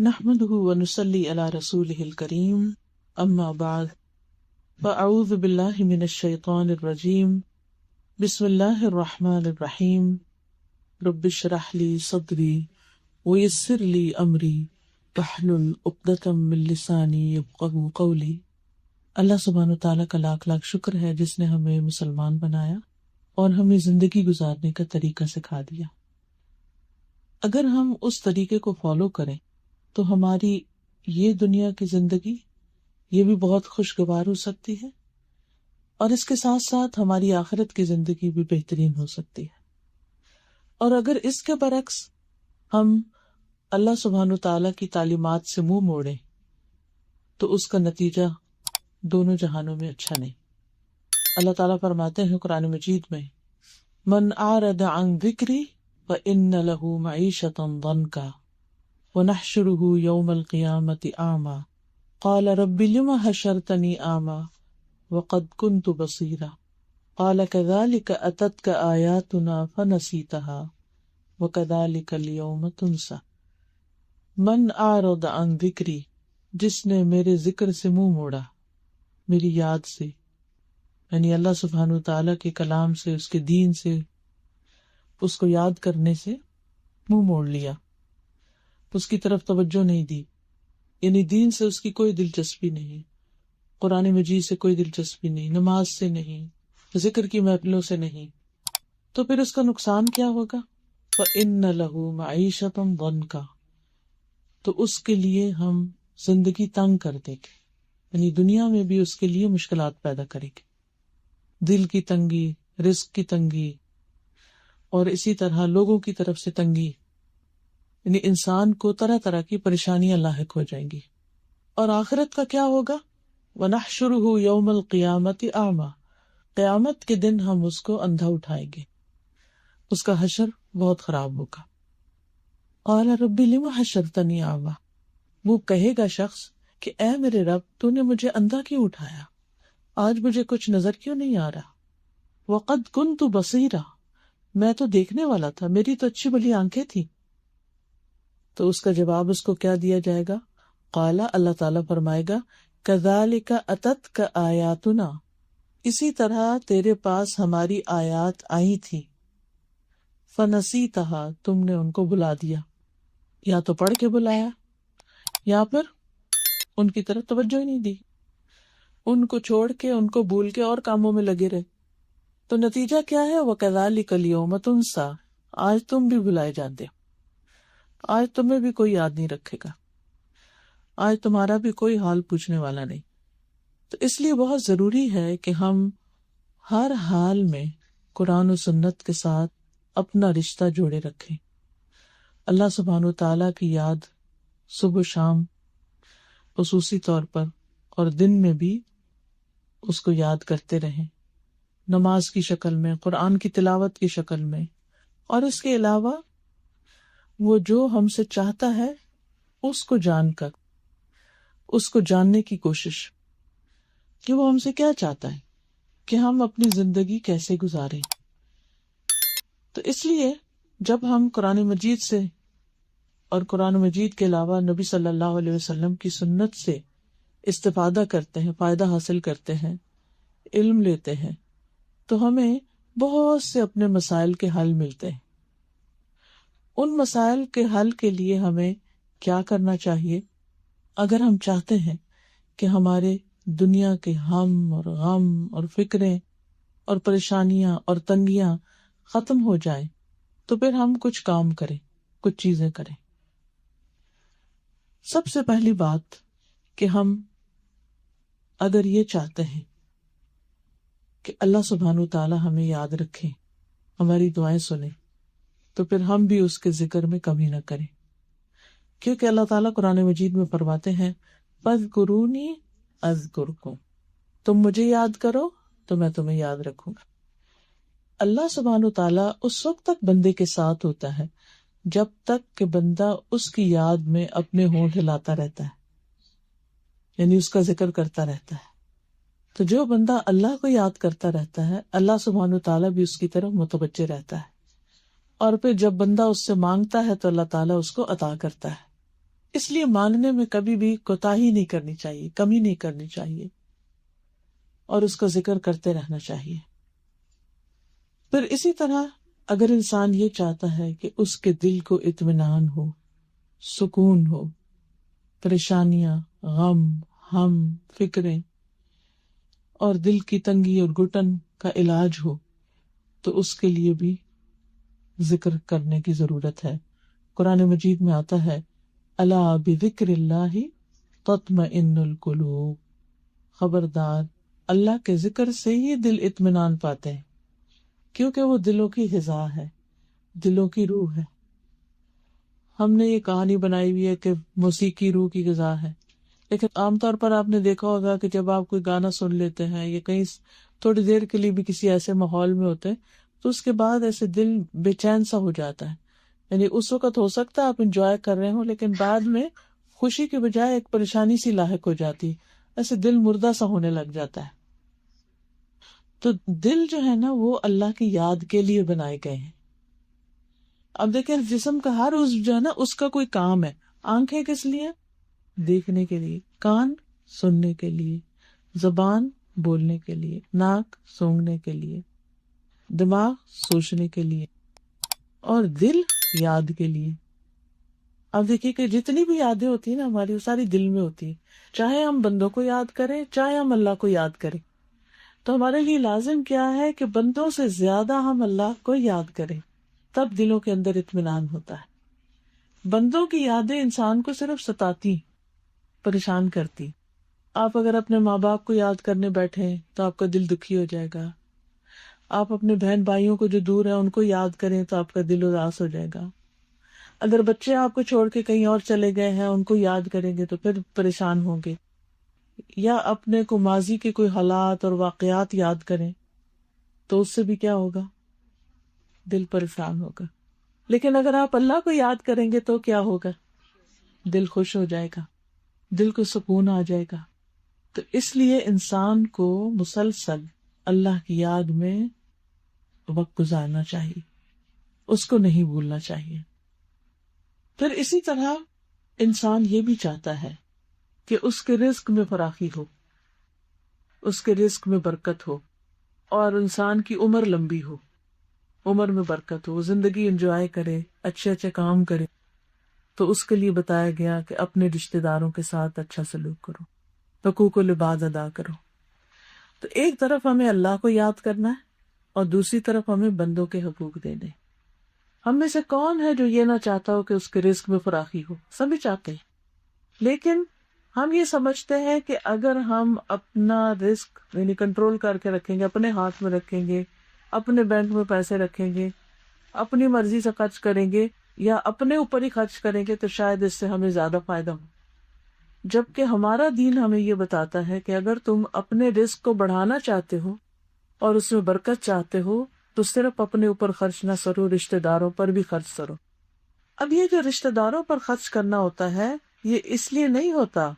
نحمده ونصلي على رسوله الكريم اما بعد فاعوذ بالله من الشيطان الرجيم بسم الله الرحمن الرحيم رب اشرح لي صدري ويسر لي امري واحلل عقدة من لساني يفقهوا قولي۔ اللہ سبحانہ وتعالیٰ کا لاکھ لاکھ شکر ہے جس نے ہمیں مسلمان بنایا اور ہمیں زندگی گزارنے کا طریقہ سکھا دیا۔ اگر ہم اس طریقے کو فالو کریں تو ہماری یہ دنیا کی زندگی یہ بھی بہت خوشگوار ہو سکتی ہے اور اس کے ساتھ ساتھ ہماری آخرت کی زندگی بھی بہترین ہو سکتی ہے۔ اور اگر اس کے برعکس ہم اللہ سبحانہ وتعالیٰ کی تعلیمات سے منہ موڑیں تو اس کا نتیجہ دونوں جہانوں میں اچھا نہیں۔ اللہ تعالیٰ فرماتے ہیں قرآن مجید میں، من اعرض عن ذکری فإن له معیشة ضنکا وَنَحْشُرُهُ يَوْمَ الْقِيَامَةِ أَعْمَى قَالَ رَبِّ لِمَ حَشَرْتَنِي أَعْمَى وَقَدْ كُنْتُ بَصِيرًا قَالَ كَذَلِكَ أَتَتْكَ آيَاتُنَا فَنَسِيتَهَا وَكَذَلِكَ الْيَوْمَ تُنْسَى۔ من اعرض عن ذکری، جس نے میرے ذکر سے منہ موڑا، میری یاد سے، یعنی اللہ سبحانہ وتعالیٰ کے کلام سے، اس کے دین سے، اس کو یاد کرنے سے منہ موڑ لیا، اس کی طرف توجہ نہیں دی، یعنی دین سے اس کی کوئی دلچسپی نہیں، قرآن مجید سے کوئی دلچسپی نہیں، نماز سے نہیں، ذکر کی محفلوں سے نہیں، تو پھر اس کا نقصان کیا ہوگا؟ فَإِنَّ لَهُ مَعِيشَةً ضَنْكَا، تو اس کے لیے ہم زندگی تنگ کر دیں گے، یعنی دنیا میں بھی اس کے لیے مشکلات پیدا کریں گے، دل کی تنگی، رزق کی تنگی، اور اسی طرح لوگوں کی طرف سے تنگی، یعنی انسان کو طرح طرح کی پریشانیاں لاحق ہو جائیں گی۔ اور آخرت کا کیا ہوگا؟ وَنَحْشُرُهُ يَوْمَ الْقِيَامَةِ أَعْمَى، قیامت کے دن ہم اس کو اندھا اٹھائیں گے، اس کا حشر بہت خراب ہوگا۔ قَالَ رَبِّ لِمَ حَشَرْتَنِي أَعْمَى، وہ کہے گا شخص کہ اے میرے رب، تو نے مجھے اندھا کیوں اٹھایا، آج مجھے کچھ نظر کیوں نہیں آ رہا؟ وَقَدْ كُنْتُ بَصِيرًا، میں تو دیکھنے والا تھا، میری تو اچھی بلی آنکھیں تھیں۔ تو اس کا جواب اس کو کیا دیا جائے گا؟ قال، اللہ تعالیٰ فرمائے گا، کذالک اتتک آیاتنا، اسی طرح تیرے پاس ہماری آیات آئی تھی، فنسیتہا، تم نے ان کو بھلا دیا، یا تو پڑھ کے بلایا یا پھر ان کی طرف توجہ ہی نہیں دی، ان کو چھوڑ کے، ان کو بھول کے اور کاموں میں لگے رہے۔ تو نتیجہ کیا ہے؟ وَكَذَلِكَ الْيَوْمَ تُنْسَى، آج تم بھی بلائے جاتے ہو، آج تمہیں بھی کوئی یاد نہیں رکھے گا، آج تمہارا بھی کوئی حال پوچھنے والا نہیں۔ تو اس لیے بہت ضروری ہے کہ ہم ہر حال میں قرآن و سنت کے ساتھ اپنا رشتہ جوڑے رکھیں، اللہ سبحانہ وتعالیٰ کی یاد صبح و شام خصوصی طور پر اور دن میں بھی اس کو یاد کرتے رہیں، نماز کی شکل میں، قرآن کی تلاوت کی شکل میں، اور اس کے علاوہ وہ جو ہم سے چاہتا ہے اس کو جان کر، اس کو جاننے کی کوشش کہ وہ ہم سے کیا چاہتا ہے، کہ ہم اپنی زندگی کیسے گزاریں۔ تو اس لیے جب ہم قرآن مجید سے اور قرآن مجید کے علاوہ نبی صلی اللہ علیہ وسلم کی سنت سے استفادہ کرتے ہیں، فائدہ حاصل کرتے ہیں، علم لیتے ہیں، تو ہمیں بہت سے اپنے مسائل کے حل ملتے ہیں۔ ان مسائل کے حل کے لیے ہمیں کیا کرنا چاہیے؟ اگر ہم چاہتے ہیں کہ ہمارے دنیا کے ہم اور غم اور فکریں اور پریشانیاں اور تنگیاں ختم ہو جائیں، تو پھر ہم کچھ کام کریں، کچھ چیزیں کریں۔ سب سے پہلی بات کہ ہم اگر یہ چاہتے ہیں کہ اللہ سبحانہ تعالیٰ ہمیں یاد رکھے، ہماری دعائیں سنیں، تو پھر ہم بھی اس کے ذکر میں کمی نہ کریں، کیونکہ اللہ تعالیٰ قرآن مجید میں فرماتے ہیں، فاذکرونی اذکرکم، تم مجھے یاد کرو تو میں تمہیں یاد رکھوں گا۔ اللہ سبحانہ تعالیٰ اس وقت تک بندے کے ساتھ ہوتا ہے جب تک کہ بندہ اس کی یاد میں اپنے ہونٹ ہلاتا رہتا ہے، یعنی اس کا ذکر کرتا رہتا ہے۔ تو جو بندہ اللہ کو یاد کرتا رہتا ہے، اللہ سبحانہ تعالیٰ بھی اس کی طرف متوجہ رہتا ہے، اور پھر جب بندہ اس سے مانگتا ہے تو اللہ تعالیٰ اس کو عطا کرتا ہے۔ اس لیے مانگنے میں کبھی بھی کوتاہی نہیں کرنی چاہیے، کمی نہیں کرنی چاہیے، اور اس کا ذکر کرتے رہنا چاہیے۔ پھر اسی طرح اگر انسان یہ چاہتا ہے کہ اس کے دل کو اطمینان ہو، سکون ہو، پریشانیاں، غم، ہم، فکریں اور دل کی تنگی اور گھٹن کا علاج ہو، تو اس کے لیے بھی ذکر کرنے کی ضرورت ہے۔ قرآن مجید میں آتا ہے الا بذکر اللہ تطمئن القلوب، خبردار اللہ کے ذکر سے ہی دل اطمینان پاتے ہیں، کیونکہ وہ دلوں کی غذا ہے، دلوں کی روح ہے۔ ہم نے یہ کہانی بنائی ہوئی ہے کہ موسیقی روح کی غذا ہے، لیکن عام طور پر آپ نے دیکھا ہوگا کہ جب آپ کوئی گانا سن لیتے ہیں یا کہیں تھوڑی دیر کے لیے بھی کسی ایسے ماحول میں ہوتے ہیں تو اس کے بعد ایسے دل بے چین سا ہو جاتا ہے۔ یعنی اس وقت ہو سکتا ہے آپ انجوائے کر رہے ہوں، لیکن بعد میں خوشی کے بجائے ایک پریشانی سی لاحق ہو جاتی ہے، ایسے دل مردہ سا ہونے لگ جاتا ہے۔ تو دل جو ہے نا وہ اللہ کی یاد کے لیے بنائے گئے ہیں۔ اب دیکھیں جسم کا ہر عضو جو ہے نا اس کا کوئی کام ہے۔ آنکھیں کس لیے؟ دیکھنے کے لیے، کان سننے کے لیے، زبان بولنے کے لیے، ناک سونگھنے کے لیے، دماغ سوچنے کے لیے، اور دل یاد کے لیے۔ اب دیکھیے کہ جتنی بھی یادیں ہوتی ہیں نا ہماری، وہ ساری دل میں ہوتی ہیں، چاہے ہم بندوں کو یاد کریں چاہے ہم اللہ کو یاد کریں۔ تو ہمارے لیے لازم کیا ہے کہ بندوں سے زیادہ ہم اللہ کو یاد کریں، تب دلوں کے اندر اطمینان ہوتا ہے۔ بندوں کی یادیں انسان کو صرف ستاتی، پریشان کرتی۔ آپ اگر اپنے ماں باپ کو یاد کرنے بیٹھیں تو آپ کا دل دکھی ہو جائے گا۔ آپ اپنے بہن بھائیوں کو جو دور ہیں ان کو یاد کریں تو آپ کا دل اداس ہو جائے گا۔ اگر بچے آپ کو چھوڑ کے کہیں اور چلے گئے ہیں ان کو یاد کریں گے تو پھر پریشان ہوں گے، یا اپنے کو ماضی کے کوئی حالات اور واقعات یاد کریں تو اس سے بھی کیا ہوگا؟ دل پریشان ہوگا۔ لیکن اگر آپ اللہ کو یاد کریں گے تو کیا ہوگا؟ دل خوش ہو جائے گا، دل کو سکون آ جائے گا۔ تو اس لیے انسان کو مسلسل اللہ کی یاد میں وقت گزارنا چاہیے، اس کو نہیں بھولنا چاہیے۔ پھر اسی طرح انسان یہ بھی چاہتا ہے کہ اس کے رزق میں فراخی ہو، اس کے رزق میں برکت ہو، اور انسان کی عمر لمبی ہو، عمر میں برکت ہو، زندگی انجوائے کرے، اچھے اچھے کام کرے۔ تو اس کے لیے بتایا گیا کہ اپنے رشتہ داروں کے ساتھ اچھا سلوک کرو، حقوق العباد ادا کرو۔ تو ایک طرف ہمیں اللہ کو یاد کرنا ہے اور دوسری طرف ہمیں بندوں کے حقوق دینے۔ ہم میں سے کون ہے جو یہ نہ چاہتا ہو کہ اس کے رزق میں فراخی ہو؟ سبھی چاہتے ہیں، لیکن ہم یہ سمجھتے ہیں کہ اگر ہم اپنا رزق یعنی کنٹرول کر کے رکھیں گے، اپنے ہاتھ میں رکھیں گے، اپنے بینک میں پیسے رکھیں گے، اپنی مرضی سے خرچ کریں گے یا اپنے اوپر ہی خرچ کریں گے تو شاید اس سے ہمیں زیادہ فائدہ ہو۔ جبکہ ہمارا دین ہمیں یہ بتاتا ہے کہ اگر تم اپنے رزق کو بڑھانا چاہتے ہو اور اس میں برکت چاہتے ہو تو صرف اپنے اوپر خرچ نہ کرو، رشتہ داروں پر بھی خرچ کرو۔ اب یہ جو رشتہ داروں پر خرچ کرنا ہوتا ہے یہ اس لیے نہیں ہوتا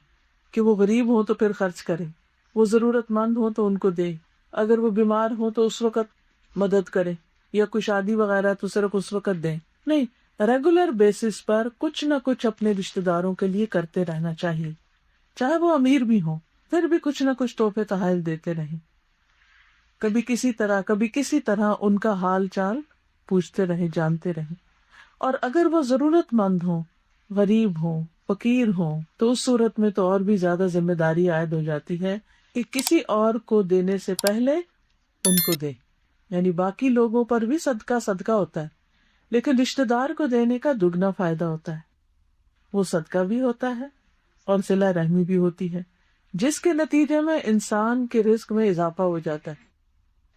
کہ وہ غریب ہوں تو پھر خرچ کریں، وہ ضرورت مند ہوں تو ان کو دیں، اگر وہ بیمار ہوں تو اس وقت مدد کریں، یا کوئی شادی وغیرہ تو صرف اس وقت دیں۔ نہیں، ریگولر بیسس پر کچھ نہ کچھ اپنے رشتہ داروں کے لیے کرتے رہنا چاہیے، چاہے وہ امیر بھی ہوں، پھر بھی کچھ نہ کچھ تحفے تحائف دیتے رہیں، کبھی کسی طرح ان کا حال چال پوچھتے رہیں، جانتے رہیں۔ اور اگر وہ ضرورت مند ہوں، غریب ہوں، فقیر ہوں، تو اس صورت میں تو اور بھی زیادہ ذمہ داری عائد ہو جاتی ہے کہ کسی اور کو دینے سے پہلے ان کو دے۔ یعنی باقی لوگوں پر بھی صدقہ ہوتا ہے، لیکن رشتہ دار کو دینے کا دگنا فائدہ ہوتا ہے، وہ صدقہ بھی ہوتا ہے اور صلہ رحمی بھی ہوتی ہے، جس کے نتیجے میں انسان کے رزق میں اضافہ ہو جاتا ہے۔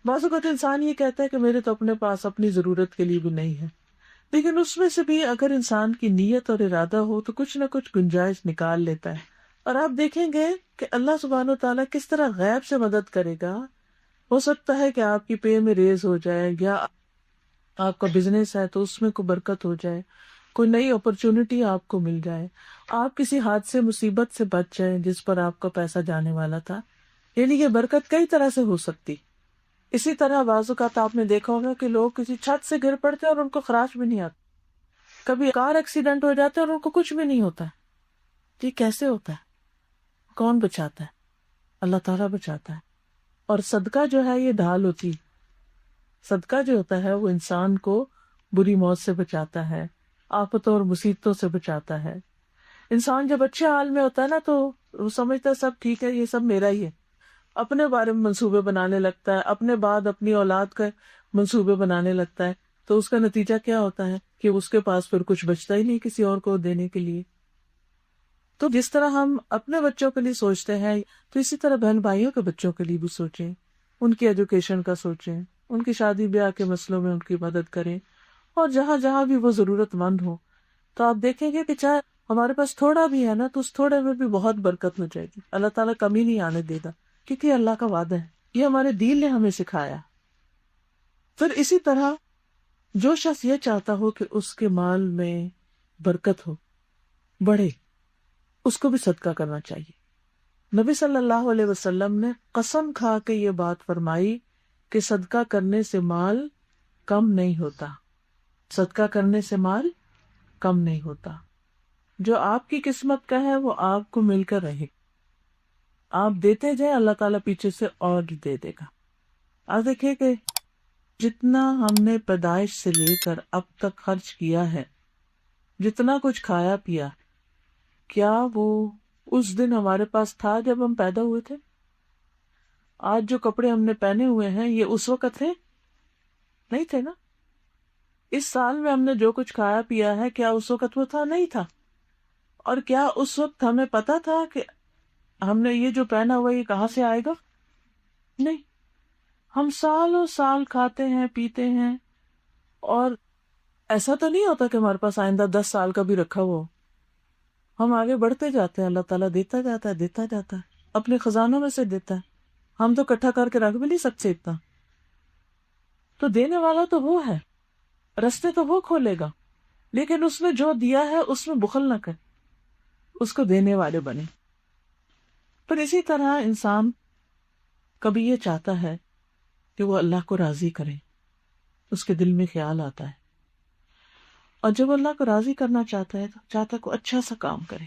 بعض اوقات انسان یہ کہتا ہے کہ میرے تو اپنے پاس اپنی ضرورت کے لیے بھی نہیں ہے، لیکن اس میں سے بھی اگر انسان کی نیت اور ارادہ ہو تو کچھ نہ کچھ گنجائش نکال لیتا ہے۔ اور آپ دیکھیں گے کہ اللہ سبحانہ و تعالیٰ کس طرح غیب سے مدد کرے گا۔ ہو سکتا ہے کہ آپ کی پے میں ریز ہو جائے، یا آپ کا بزنس ہے تو اس میں کوئی برکت ہو جائے، کوئی نئی اپرچونٹی آپ کو مل جائے، آپ کسی حادثے مصیبت سے بچ جائیں جس پر آپ کا پیسہ جانے والا تھا۔ یعنی یہ برکت کئی طرح سے ہو سکتی۔ اسی طرح بعض اوقات آپ نے دیکھا ہوگا کہ لوگ کسی چھت سے گر پڑتے ہیں اور ان کو خراش بھی نہیں آتا، کبھی کار ایکسیڈنٹ ہو جاتا ہے اور ان کو کچھ بھی نہیں ہوتا، یہ کیسے ہوتا ہے؟ کون بچاتا ہے؟ اللہ تعالیٰ بچاتا ہے. اور صدقہ جو ہے یہ ڈھال ہوتی. صدقہ جو ہوتا ہے وہ انسان کو بری موت سے بچاتا ہے، آفتوں اور مصیبتوں سے بچاتا ہے. انسان جب اچھے حال میں ہوتا ہے نا تو وہ سمجھتا ہے سب ٹھیک ہے، یہ سب میرا ہی ہے، اپنے بارے میں منصوبے بنانے لگتا ہے، اپنے بعد اپنی اولاد کا منصوبے بنانے لگتا ہے. تو اس کا نتیجہ کیا ہوتا ہے کہ اس کے پاس پھر کچھ بچتا ہی نہیں کسی اور کو دینے کے لیے. تو جس طرح ہم اپنے بچوں کے لیے سوچتے ہیں تو اسی طرح بہن بھائیوں کے بچوں کے لیے بھی سوچیں، ان کی ایجوکیشن کا سوچیں، ان کی شادی بیاہ کے مسئلوں میں ان کی مدد کریں. اور جہاں جہاں بھی وہ ضرورت مند ہو تو آپ دیکھیں گے کہ چاہے ہمارے پاس تھوڑا بھی ہے نا تو اس تھوڑے میں بھی بہت برکت ہو جائے گی. اللہ تعالیٰ کمی نہیں آنے دے گا کیونکہ اللہ کا وعدہ ہے، یہ ہمارے دین نے ہمیں سکھایا. پھر اسی طرح جو شخص یہ چاہتا ہو کہ اس کے مال میں برکت ہو، بڑھے، اس کو بھی صدقہ کرنا چاہیے. نبی صلی اللہ علیہ وسلم نے قسم کھا کے یہ بات فرمائی کہ صدقہ کرنے سے مال کم نہیں ہوتا، صدقہ کرنے سے مال کم نہیں ہوتا. جو آپ کی قسمت کا ہے وہ آپ کو مل کر رہے، آپ دیتے جائیں، اللہ تعالیٰ پیچھے سے اور دے دے گا. آپ دیکھیں کہ جتنا ہم نے پیدائش سے لے کر اب تک خرچ کیا ہے، جتنا کچھ کھایا پیا، کیا وہ اس دن ہمارے پاس تھا جب ہم پیدا ہوئے تھے؟ آج جو کپڑے ہم نے پہنے ہوئے ہیں یہ اس وقت تھے؟ نہیں تھے نا. اس سال میں ہم نے جو کچھ کھایا پیا ہے کیا اس وقت وہ تھا؟ نہیں تھا. اور کیا اس وقت ہمیں پتا تھا کہ ہم نے یہ جو پہنا ہوا یہ کہاں سے آئے گا؟ نہیں. ہم سالوں سال کھاتے ہیں پیتے ہیں اور ایسا تو نہیں ہوتا کہ ہمارے پاس آئندہ 10 سال کا بھی رکھا ہوا ہو. ہم آگے بڑھتے جاتے ہیں، اللہ تعالیٰ دیتا جاتا ہے دیتا جاتا ہے، اپنے خزانوں میں سے دیتا ہے. ہم تو اکٹھا کر کے رکھ بھی نہیں سکتے اتنا. تو دینے والا تو وہ ہے، رستے تو وہ کھولے گا، لیکن اس میں جو دیا ہے اس میں بخل نہ کر، اس کو دینے والے بنے. پھر اسی طرح انسان کبھی یہ چاہتا ہے کہ وہ اللہ کو راضی کرے، اس کے دل میں خیال آتا ہے، اور جب اللہ کو راضی کرنا چاہتا ہے تو چاہتا ہے کہ اچھا سا کام کرے.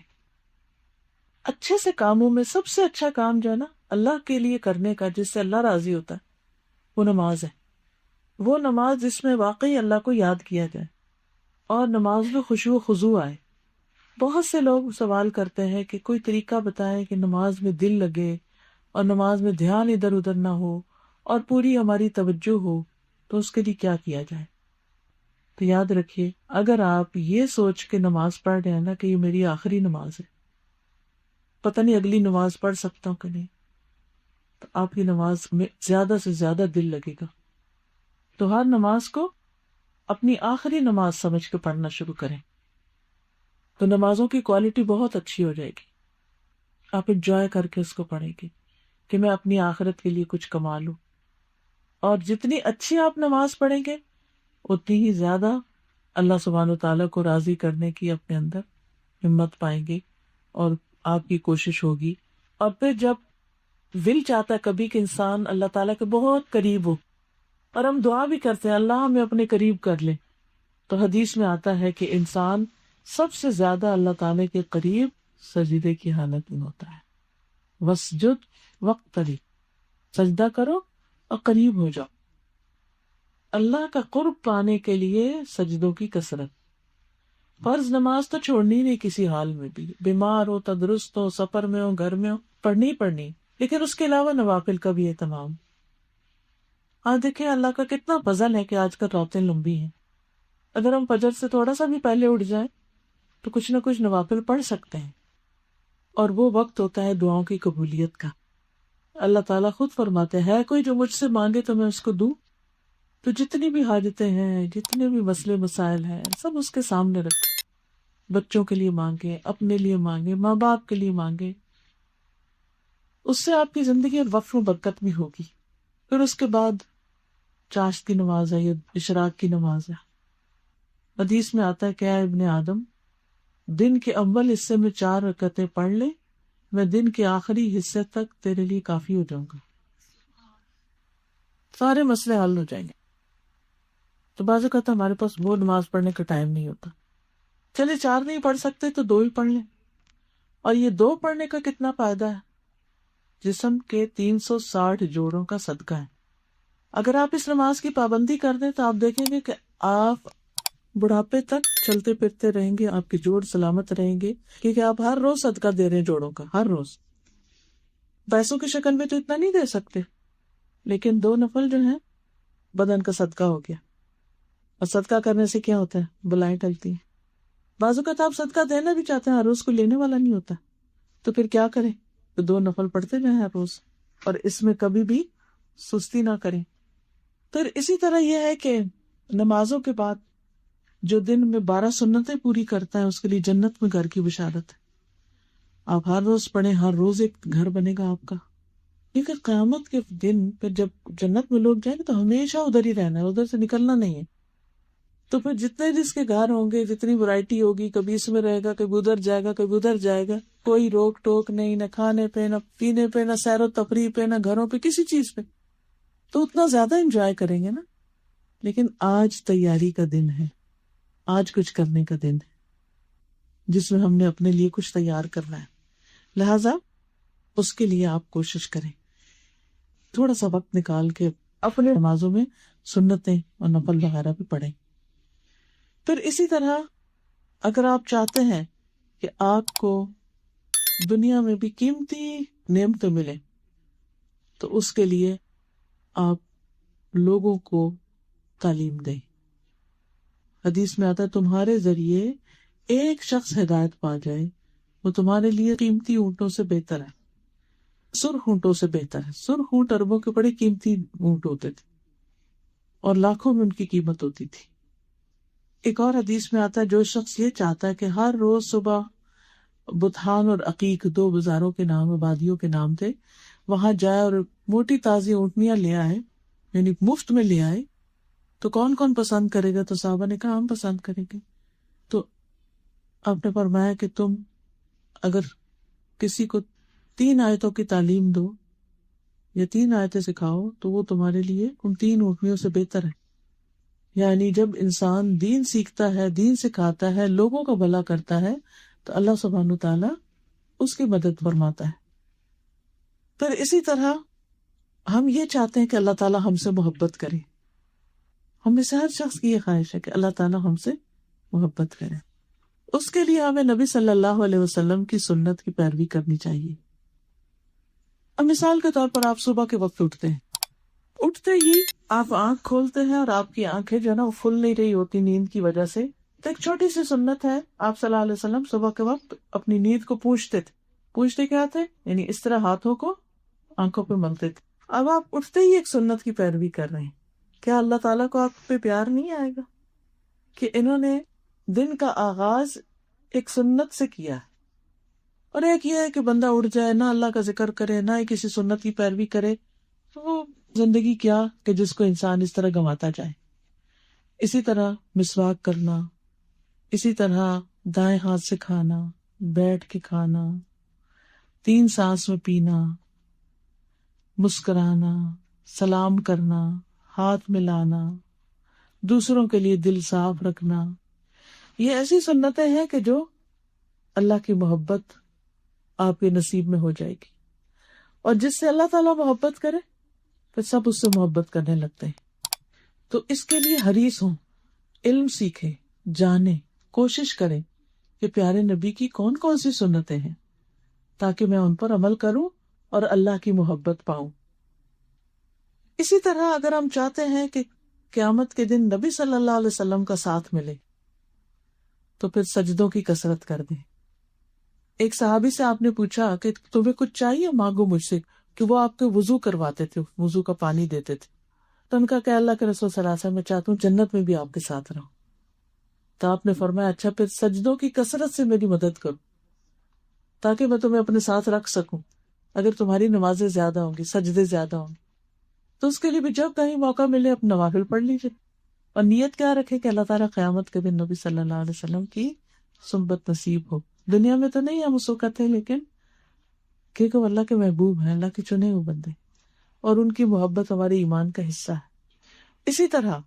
اچھے سے کاموں میں سب سے اچھا کام جو ہے نا اللہ کے لیے کرنے کا، جس سے اللہ راضی ہوتا ہے، وہ نماز ہے. وہ نماز جس میں واقعی اللہ کو یاد کیا جائے اور نماز میں خشوع و خضوع آئے. بہت سے لوگ سوال کرتے ہیں کہ کوئی طریقہ بتائے کہ نماز میں دل لگے اور نماز میں دھیان ادھر ادھر نہ ہو اور پوری ہماری توجہ ہو، تو اس کے لیے کیا کیا جائے. تو یاد رکھیے، اگر آپ یہ سوچ کے نماز پڑھ رہے ہیں نا کہ یہ میری آخری نماز ہے، پتہ نہیں اگلی نماز پڑھ سکتا ہوں کہ نہیں، تو آپ کی نماز میں زیادہ سے زیادہ دل لگے گا. تو ہر نماز کو اپنی آخری نماز سمجھ کے پڑھنا شروع کریں، تو نمازوں کی کوالٹی بہت اچھی ہو جائے گی. آپ انجوائے کر کے اس کو پڑھیں گے کہ میں اپنی آخرت کے لیے کچھ کما لوں. اور جتنی اچھی آپ نماز پڑھیں گے اتنی ہی زیادہ اللہ سبحانہ وتعالیٰ کو راضی کرنے کی اپنے اندر ہمت پائیں گے اور آپ کی کوشش ہوگی. اور پھر جب دل چاہتا ہے کبھی کہ انسان اللہ تعالیٰ کے بہت قریب ہو، اور ہم دعا بھی کرتے ہیں اللہ ہمیں اپنے قریب کر لے، تو حدیث میں آتا ہے کہ انسان سب سے زیادہ اللہ تعالیٰ کے قریب سجدے کی حالت میں ہوتا ہے. وسجد وقترب، سجدہ کرو اور قریب ہو جاؤ. اللہ کا قرب پانے کے لیے سجدوں کی کثرت. فرض نماز تو چھوڑنی نہیں کسی حال میں بھی، بیمار ہو، تندرست ہو، سفر میں ہو، گھر میں ہو، پڑھنی. لیکن اس کے علاوہ نوافل کا بھی اہتمام. آج دیکھیں اللہ کا کتنا فضل ہے کہ آج کل راتیں لمبی ہیں. اگر ہم فجر سے تھوڑا سا بھی پہلے اٹھ جائیں تو کچھ نہ کچھ نوافل پڑھ سکتے ہیں، اور وہ وقت ہوتا ہے دعاؤں کی قبولیت کا. اللہ تعالیٰ خود فرماتے ہیں کوئی جو مجھ سے مانگے تو میں اس کو دوں. تو جتنی بھی حاجتیں ہیں، جتنے بھی مسئلے مسائل ہیں، سب اس کے سامنے رکھے. بچوں کے لیے مانگے، اپنے لیے مانگے، ماں باپ کے لیے مانگے. اس سے آپ کی زندگی اور وقت میں برکت بھی ہوگی. پھر اس کے بعد چاشت کی نماز ہے یا اشراق کی نماز ہے. حدیث میں آتا ہے کہ اے ابن آدم، دن کے اول حصے میں 4 رکعتیں پڑھ لے، میں دن کے آخری حصے تک تیرے لیے کافی ہو جاؤں گا، سارے مسئلے حل ہو جائیں گے. تو بعض اوقات ہمارے پاس وہ نماز پڑھنے کا ٹائم نہیں ہوتا. چلے 4 نہیں پڑھ سکتے تو 2 ہی پڑھ لیں. اور یہ 2 پڑھنے کا کتنا فائدہ ہے؟ جسم کے 360 جوڑوں کا صدقہ ہے۔ اگر آپ اس نماز کی پابندی کر دیں تو آپ دیکھیں گے کہ آپ بڑھاپے تک چلتے پھرتے رہیں گے، آپ کے جوڑ سلامت رہیں گے، کیونکہ آپ ہر روز صدقہ دے رہے ہیں جوڑوں کا، ہر روز۔ پیسوں کی شکل میں تو اتنا نہیں دے سکتے، لیکن 2 نفل جو ہیں بدن کا صدقہ ہو گیا۔ اور صدقہ کرنے سے کیا ہوتا ہے؟ بلائیں ٹلتی ہیں۔ بعض اوقات آپ صدقہ دینا بھی چاہتے ہیں، ہر روز کو لینے والا نہیں ہوتا، تو پھر کیا کریں؟ تو 2 نفل پڑھتے جائیں ہر روز، اور اس میں کبھی بھی سستی نہ کریں۔ پھر اسی طرح یہ ہے کہ نمازوں کے بعد جو دن میں 12 سنتیں پوری کرتا ہے اس کے لیے جنت میں گھر کی بشارت ہے۔ آپ ہر روز پڑھیں، ہر روز ایک گھر بنے گا آپ کا، کیونکہ قیامت کے دن پھر جب جنت میں لوگ جائیں گے تو ہمیشہ ادھر ہی رہنا ہے، ادھر سے نکلنا نہیں ہے۔ تو پھر جتنے جس کے گھر ہوں گے، جتنی ورائٹی ہوگی، کبھی اس میں رہے گا، کبھی ادھر جائے گا، کبھی ادھر جائے گا، کوئی روک ٹوک نہیں، نہ کھانے پہ، نہ پینے پہ، نہ سیر و تفریح پہ، نہ گھروں پہ، کسی چیز پہ، تو اتنا زیادہ انجوائے کریں گے نا۔ لیکن آج تیاری کا دن ہے، آج کچھ کرنے کا دن ہے جس میں ہم نے اپنے لیے کچھ تیار کرنا ہے، لہذا اس کے لیے آپ کوشش کریں، تھوڑا سا وقت نکال کے اپنے نمازوں میں سنتیں اور نفل وغیرہ بھی پڑھیں۔ پھر اسی طرح اگر آپ چاہتے ہیں کہ آپ کو دنیا میں بھی قیمتی نعمتیں ملیں تو اس کے لیے آپ لوگوں کو تعلیم دیں۔ حدیث میں آتا ہے تمہارے ذریعے ایک شخص ہدایت پا جائے وہ تمہارے لیے قیمتی اونٹوں سے بہتر ہے، سرخ اونٹوں سے بہتر ہے۔ سرخ اونٹ عربوں کے بڑے قیمتی اونٹ ہوتے تھے اور لاکھوں میں ان کی قیمت ہوتی تھی۔ ایک اور حدیث میں آتا ہے جو شخص یہ چاہتا ہے کہ ہر روز صبح بطحان اور عقیق 2 بازاروں کے نام، آبادیوں کے نام تھے، وہاں جائے اور موٹی تازی اونٹنیاں لے آئے، یعنی مفت میں لے آئے، تو کون کون پسند کرے گا؟ تو صحابہ نے کہا ہم پسند کریں گے۔ تو آپ نے فرمایا کہ تم اگر کسی کو 3 آیتوں کی تعلیم دو یا 3 آیتیں سکھاؤ تو وہ تمہارے لیے ان 3 اونٹنیوں سے بہتر ہے۔ یعنی جب انسان دین سیکھتا ہے، دین سکھاتا ہے، لوگوں کا بھلا کرتا ہے تو اللہ سبحانہ تعالیٰ اس کی مدد فرماتا ہے۔ پھر اسی طرح ہم یہ چاہتے ہیں کہ اللہ تعالیٰ ہم سے محبت کرے، ہم میں سے ہر شخص کی یہ خواہش ہے کہ اللہ تعالیٰ ہم سے محبت کرے۔ اس کے لیے ہمیں نبی صلی اللہ علیہ وسلم کی سنت کی پیروی کرنی چاہیے۔ اب مثال کے طور پر آپ صبح کے وقت اٹھتے ہیں، اٹھتے ہی آپ آنکھ کھولتے ہیں اور آپ کی آنکھیں جو ہے نا وہ کھل نہیں رہی ہوتی نیند کی وجہ سے، تو ایک چھوٹی سی سنت ہے، آپ صلی اللہ علیہ وسلم صبح کے وقت اپنی نیند کو پوچھتے تھے۔ پوچھتے کیا تھے؟ یعنی اس طرح ہاتھوں کو آنکھوں پہ ملتے تھے۔ اب آپ اٹھتے ہی ایک سنت کی پیروی کر رہے ہیں، کیا اللہ تعالیٰ کو آپ پہ پیار نہیں آئے گا کہ انہوں نے دن کا آغاز ایک سنت سے کیا ہے؟ اور ایک یہ ہے کہ بندہ اٹھ جائے، نہ اللہ کا ذکر کرے، نہ ہی کسی سنت کی پیروی کرے، تو وہ زندگی کیا کہ جس کو انسان اس طرح گنواتا جائے۔ اسی طرح مسواک کرنا، اسی طرح دائیں ہاتھ سے کھانا، بیٹھ کے کھانا، 3 سانس میں پینا، مسکرانا، سلام کرنا، ہاتھ ملانا، دوسروں کے لیے دل صاف رکھنا، یہ ایسی سنتیں ہیں کہ جو اللہ کی محبت آپ کے نصیب میں ہو جائے گی، اور جس سے اللہ تعالیٰ محبت کرے پھر سب اس سے محبت کرنے لگتے ہیں۔ تو اس کے لیے حریص ہوں، علم سیکھیں، جانیں، کوشش کریں کہ پیارے نبی کی کون کون سی سنتیں ہیں تاکہ میں ان پر عمل کروں اور اللہ کی محبت پاؤں۔ اسی طرح اگر ہم چاہتے ہیں کہ قیامت کے دن نبی صلی اللہ علیہ وسلم کا ساتھ ملے تو پھر سجدوں کی کثرت کر دیں۔ ایک صحابی سے آپ نے پوچھا کہ تمہیں کچھ چاہیے؟ مانگو مجھ سے، کہ وہ آپ کے وضو کرواتے تھے، وضو کا پانی دیتے تھے۔ تو ان کا کہ اللہ کے رسول صلی اللہ علیہ وسلم میں چاہتا ہوں جنت میں بھی آپ کے ساتھ رہوں۔ تو آپ نے فرمایا اچھا پھر سجدوں کی کثرت سے میری مدد کرو تاکہ میں تمہیں اپنے ساتھ رکھ سکوں۔ اگر تمہاری نمازیں زیادہ ہوں گی، سجدے زیادہ ہوں گے، تو اس کے لیے بھی جب کہیں موقع ملے اپنا نوافل پڑھ لیجیے، اور نیت کیا رکھے کہ اللہ تعالیٰ قیامت کے دن نبی صلی اللہ علیہ وسلم کی صحبت نصیب ہو۔ دنیا میں تو نہیں ہم اس وقت ہیں، لیکن کیونکہ وہ اللہ کے محبوب ہیں، اللہ کے چنے ہوئے بندے، اور ان کی محبت ہمارے ایمان کا حصہ ہے۔ اسی طرح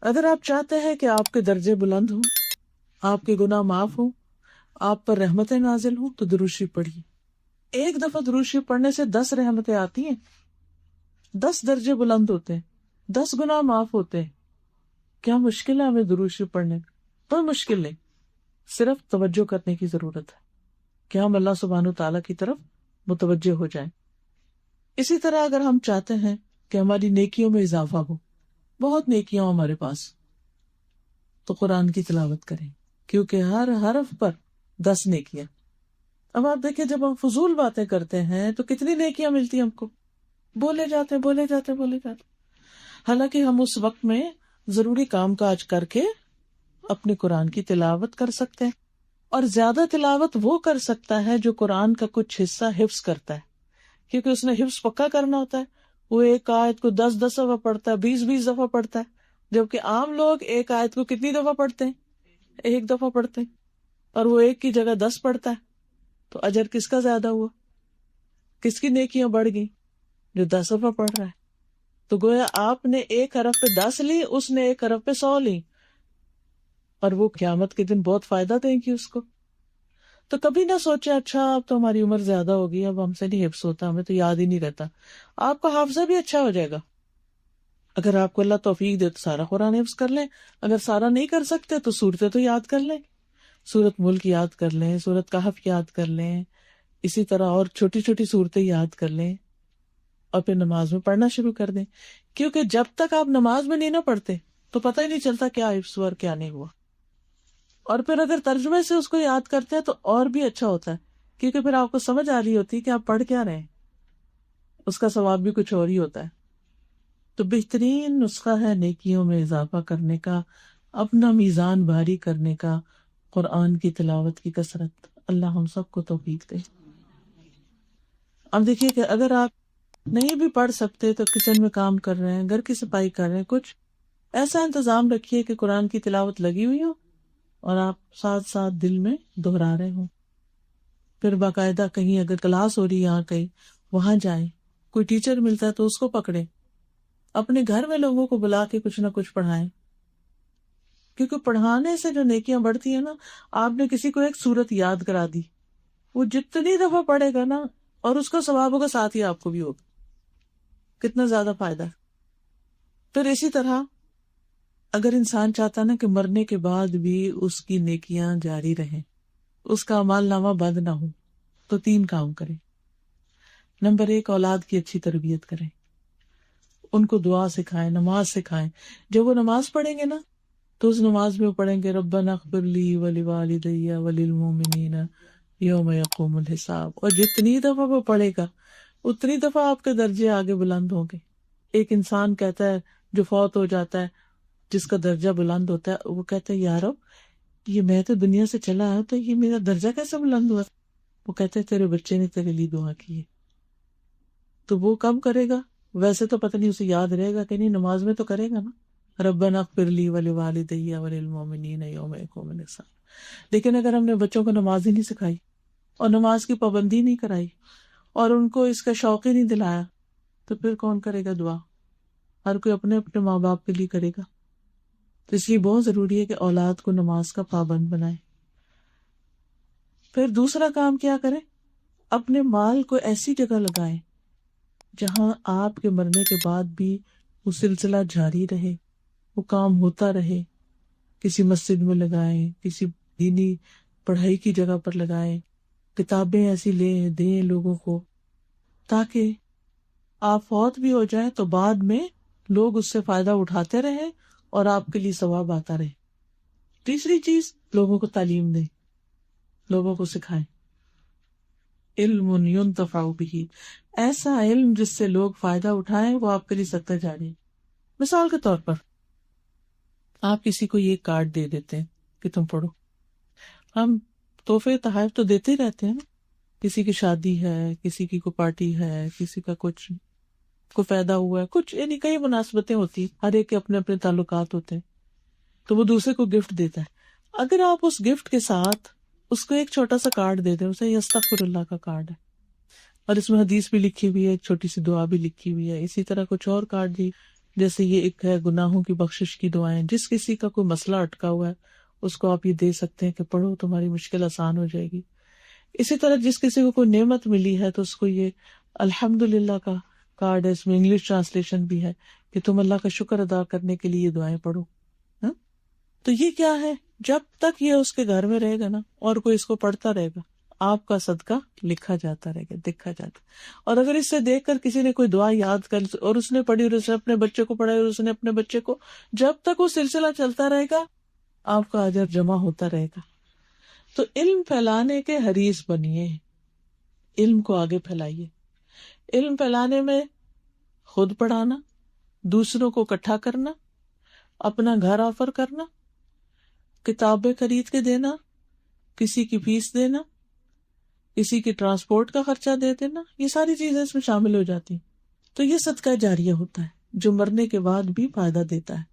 اگر آپ چاہتے ہیں کہ آپ کے درجے بلند ہوں، آپ کے گناہ معاف ہوں، آپ پر رحمتیں نازل ہوں تو درود شریف پڑھیے. ایک دفعہ درود شریف پڑھنے سے 10 رحمتیں آتی ہیں، 10 درجے بلند ہوتے ہیں، 10 گناہ معاف ہوتے ہیں. کیا مشکل ہے ہمیں درود شریف پڑھنے؟ کوئی مشکل نہیں، صرف توجہ کرنے کی ضرورت ہے کہ ہم اللہ سبحانہ تعالیٰ کی طرف متوجہ ہو جائیں. اسی طرح اگر ہم چاہتے ہیں کہ ہماری نیکیوں میں اضافہ ہو، بہت نیکیاں ہمارے پاس، تو قرآن کی تلاوت کریں، کیونکہ ہر حرف پر 10 نیکیاں. اب آپ دیکھیں جب ہم فضول باتیں کرتے ہیں تو کتنی نیکیاں ملتی ہیں ہم کو، بولے جاتے بولے جاتے بولے جاتے، حالانکہ ہم اس وقت میں ضروری کام کاج کر کے اپنے قرآن کی تلاوت کر سکتے ہیں. اور زیادہ تلاوت وہ کر سکتا ہے جو قرآن کا کچھ حصہ حفظ کرتا ہے، کیونکہ اس نے حفظ پکا کرنا ہوتا ہے. وہ ایک آیت کو 10 دفعہ پڑھتا ہے، 20 دفعہ پڑھتا ہے، جبکہ عام لوگ ایک آیت کو کتنی دفعہ پڑھتے ہیں؟ 1 دفعہ پڑھتے ہیں، اور وہ 1 کی جگہ 10 پڑھتا ہے. تو اجر کس کا زیادہ ہوا؟ کس کی نیکیاں بڑھ گئی؟ جو 10 دفعہ پڑھ رہا ہے. تو گویا آپ نے 1 حرف پہ 10 لی، اس نے 1 حرف پہ 100 لی، اور وہ قیامت کے دن بہت فائدہ دیں گی اس کو. تو کبھی نہ سوچے اچھا اب تو ہماری عمر زیادہ ہوگی، اب ہم سے نہیں حفظ ہوتا، ہمیں تو یاد ہی نہیں رہتا. آپ کا حافظہ بھی اچھا ہو جائے گا. اگر آپ کو اللہ توفیق دے تو سارا قرآن حفظ کر لیں، اگر سارا نہیں کر سکتے تو سورتیں تو یاد کر لیں، سورت ملک یاد کر لیں، سورت کہف یاد کر لیں، اسی طرح اور چھوٹی چھوٹی صورتیں یاد کر لیں، اور پھر نماز میں پڑھنا شروع کر دیں. کیونکہ جب تک آپ نماز میں نہیں نہ پڑھتے تو پتہ ہی نہیں چلتا کیا حفظ ہوا اور کیا نہیں ہوا. اور پھر اگر ترجمے سے اس کو یاد کرتے ہیں تو اور بھی اچھا ہوتا ہے، کیونکہ پھر آپ کو سمجھ آ رہی ہوتی ہے کہ آپ پڑھ کیا رہے ہیں، اس کا ثواب بھی کچھ اور ہی ہوتا ہے. تو بہترین نسخہ ہے نیکیوں میں اضافہ کرنے کا، اپنا میزان بھاری کرنے کا، قرآن کی تلاوت کی کثرت. اللہ ہم سب کو توفیق دے. اب دیکھیے کہ اگر آپ نہیں بھی پڑھ سکتے تو کچن میں کام کر رہے ہیں، گھر کی صفائی کر رہے ہیں، کچھ ایسا انتظام رکھیے کہ قرآن کی تلاوت لگی ہوئی ہو اور آپ ساتھ ساتھ دل میں دہرا رہے ہوں. پھر باقاعدہ کہیں اگر کلاس ہو رہی ہے یہاں کہیں وہاں جائیں، کوئی ٹیچر ملتا ہے تو اس کو پکڑیں، اپنے گھر میں لوگوں کو بلا کے کچھ نہ کچھ پڑھائیں. کیونکہ پڑھانے سے جو نیکیاں بڑھتی ہیں نا، آپ نے کسی کو ایک سورت یاد کرا دی، وہ جتنی دفعہ پڑھے گا نا اور اس کا ثواب ہوگا، ساتھ ہی آپ کو بھی ہوگا. کتنا زیادہ فائدہ. پھر اسی طرح اگر انسان چاہتا نا کہ مرنے کے بعد بھی اس کی نیکیاں جاری رہیں، اس کا اعمال نامہ بند نہ ہو، تو 3 کام کریں. نمبر 1، اولاد کی اچھی تربیت کریں، ان کو دعا سکھائیں، نماز سکھائیں. جب وہ نماز پڑھیں گے نا تو اس نماز میں وہ پڑھیں گے ربنا اغفر لی ولوالدی وللمؤمنین یوم یقوم الحساب. اور جتنی دفعہ وہ پڑھے گا اتنی دفعہ آپ کے درجے آگے بلند ہوں گے. ایک انسان کہتا ہے جو فوت ہو جاتا ہے، جس کا درجہ بلند ہوتا ہے، وہ کہتا ہے یا رب یہ میں تو دنیا سے چلا آیا تو یہ میرا درجہ کیسے بلند ہوا؟ وہ کہتے ہیں تیرے بچے نے تیرے لیے دعا کی ہے. تو وہ کب کرے گا؟ ویسے تو پتہ نہیں اسے یاد رہے گا کہ نہیں، نماز میں تو کرے گا نا، ربنا اغفر لی ولوالدی وللمؤمنین یوم یقوم الحساب. لیکن اگر ہم نے بچوں کو نماز ہی نہیں سکھائی اور نماز کی پابندی نہیں کرائی اور ان کو اس کا شوق ہی نہیں دلایا، تو پھر کون کرے گا دعا؟ ہر کوئی اپنے اپنے ماں باپ کے لیے کرے گا. تو اس لیے بہت ضروری ہے کہ اولاد کو نماز کا پابند بنائے. پھر دوسرا کام کیا کریں؟ اپنے مال کو ایسی جگہ لگائیں جہاں آپ کے مرنے کے بعد بھی وہ سلسلہ جاری رہے، وہ کام ہوتا رہے. کسی مسجد میں لگائیں، کسی دینی پڑھائی کی جگہ پر لگائیں، کتابیں ایسی لیں دیں لوگوں کو، تاکہ آپ فوت بھی ہو جائیں تو بعد میں لوگ اس سے فائدہ اٹھاتے رہیں اور آپ کے لیے ثواب آتا رہے. تیسری چیز، لوگوں کو تعلیم دیں، لوگوں کو سکھائیں. علم ينتفع به، ایسا علم جس سے لوگ فائدہ اٹھائیں، وہ آپ کے لیے صدقہ جاری ہے. مثال کے طور پر آپ کسی کو یہ کارڈ دے دیتے ہیں کہ تم پڑھو. ہم تحفے تحائف تو دیتے رہتے ہیں نا، کسی کی شادی ہے، کسی کی کوئی پارٹی ہے، کسی کا کچھ کو فائدہ ہوا ہے، کچھ یعنی کئی مناسبتیں ہوتی ہیں، ہر ایک کے اپنے اپنے تعلقات ہوتے ہیں، تو وہ دوسرے کو گفٹ دیتا ہے. اگر آپ اس گفٹ کے ساتھ اس کو ایک چھوٹا سا کارڈ دے دیں، اسے یستغفر اللہ کا کارڈ ہے اور اس میں حدیث بھی لکھی ہوئی ہے، ایک چھوٹی سی دعا بھی لکھی ہوئی ہے. اسی طرح کچھ اور کارڈ بھی، جیسے یہ ایک ہے گناہوں کی بخشش کی دعائیں. جس کسی کا کوئی مسئلہ اٹکا ہوا ہے اس کو آپ یہ دے سکتے ہیں کہ پڑھو تمہاری مشکل آسان ہو جائے گی. اسی طرح جس کسی کو کوئی نعمت ملی ہے تو اس کو یہ الحمدللہ کا کارڈ ہے، اس میں انگلش ٹرانسلیشن بھی ہے کہ تم اللہ کا شکر ادا کرنے کے لیے دعائیں پڑھو. ہاں؟ تو یہ کیا ہے، جب تک یہ اس کے گھر میں رہے گا نا اور کوئی اس کو پڑھتا رہے گا، آپ کا صدقہ لکھا جاتا رہے گا، دیکھا جاتا. اور اگر اس سے دیکھ کر کسی نے کوئی دعا یاد کر اور اس نے پڑھی اور اس نے اپنے بچے کو پڑھائی اور اس نے اپنے بچے کو، جب تک وہ سلسلہ چلتا رہے گا آپ کا اجر جمع ہوتا رہے گا. تو علم پھیلانے کے حریص بنیے، علم کو آگے پھیلائیے. علم پھیلانے میں خود پڑھانا، دوسروں کو اکٹھا کرنا، اپنا گھر آفر کرنا، کتابیں خرید کے دینا، کسی کی فیس دینا، کسی کی ٹرانسپورٹ کا خرچہ دے دینا، یہ ساری چیزیں اس میں شامل ہو جاتی ہیں. تو یہ صدقہ جاریہ ہوتا ہے جو مرنے کے بعد بھی فائدہ دیتا ہے.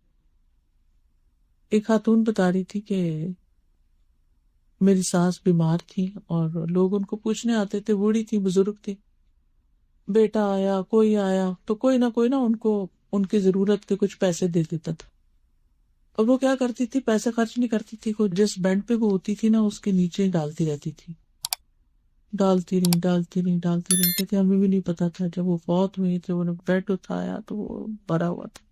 ایک خاتون بتا رہی تھی کہ میری ساس بیمار تھی اور لوگ ان کو پوچھنے آتے تھے، بوڑھی تھی، بزرگ تھی، بیٹا آیا کوئی آیا تو کوئی نہ ان کو ان کی ضرورت کے کچھ پیسے دے دیتا تھا. اور وہ کیا کرتی تھی، پیسے خرچ نہیں کرتی تھی، جس بینڈ پہ وہ ہوتی تھی نا اس کے نیچے ڈالتی رہتی تھی، ڈالتی رہی کہتے ہمیں بھی نہیں پتا تھا. جب وہ فوت ہوئی تو انہوں نے بیڈ اٹھایا تو وہ بھرا ہوا تھا.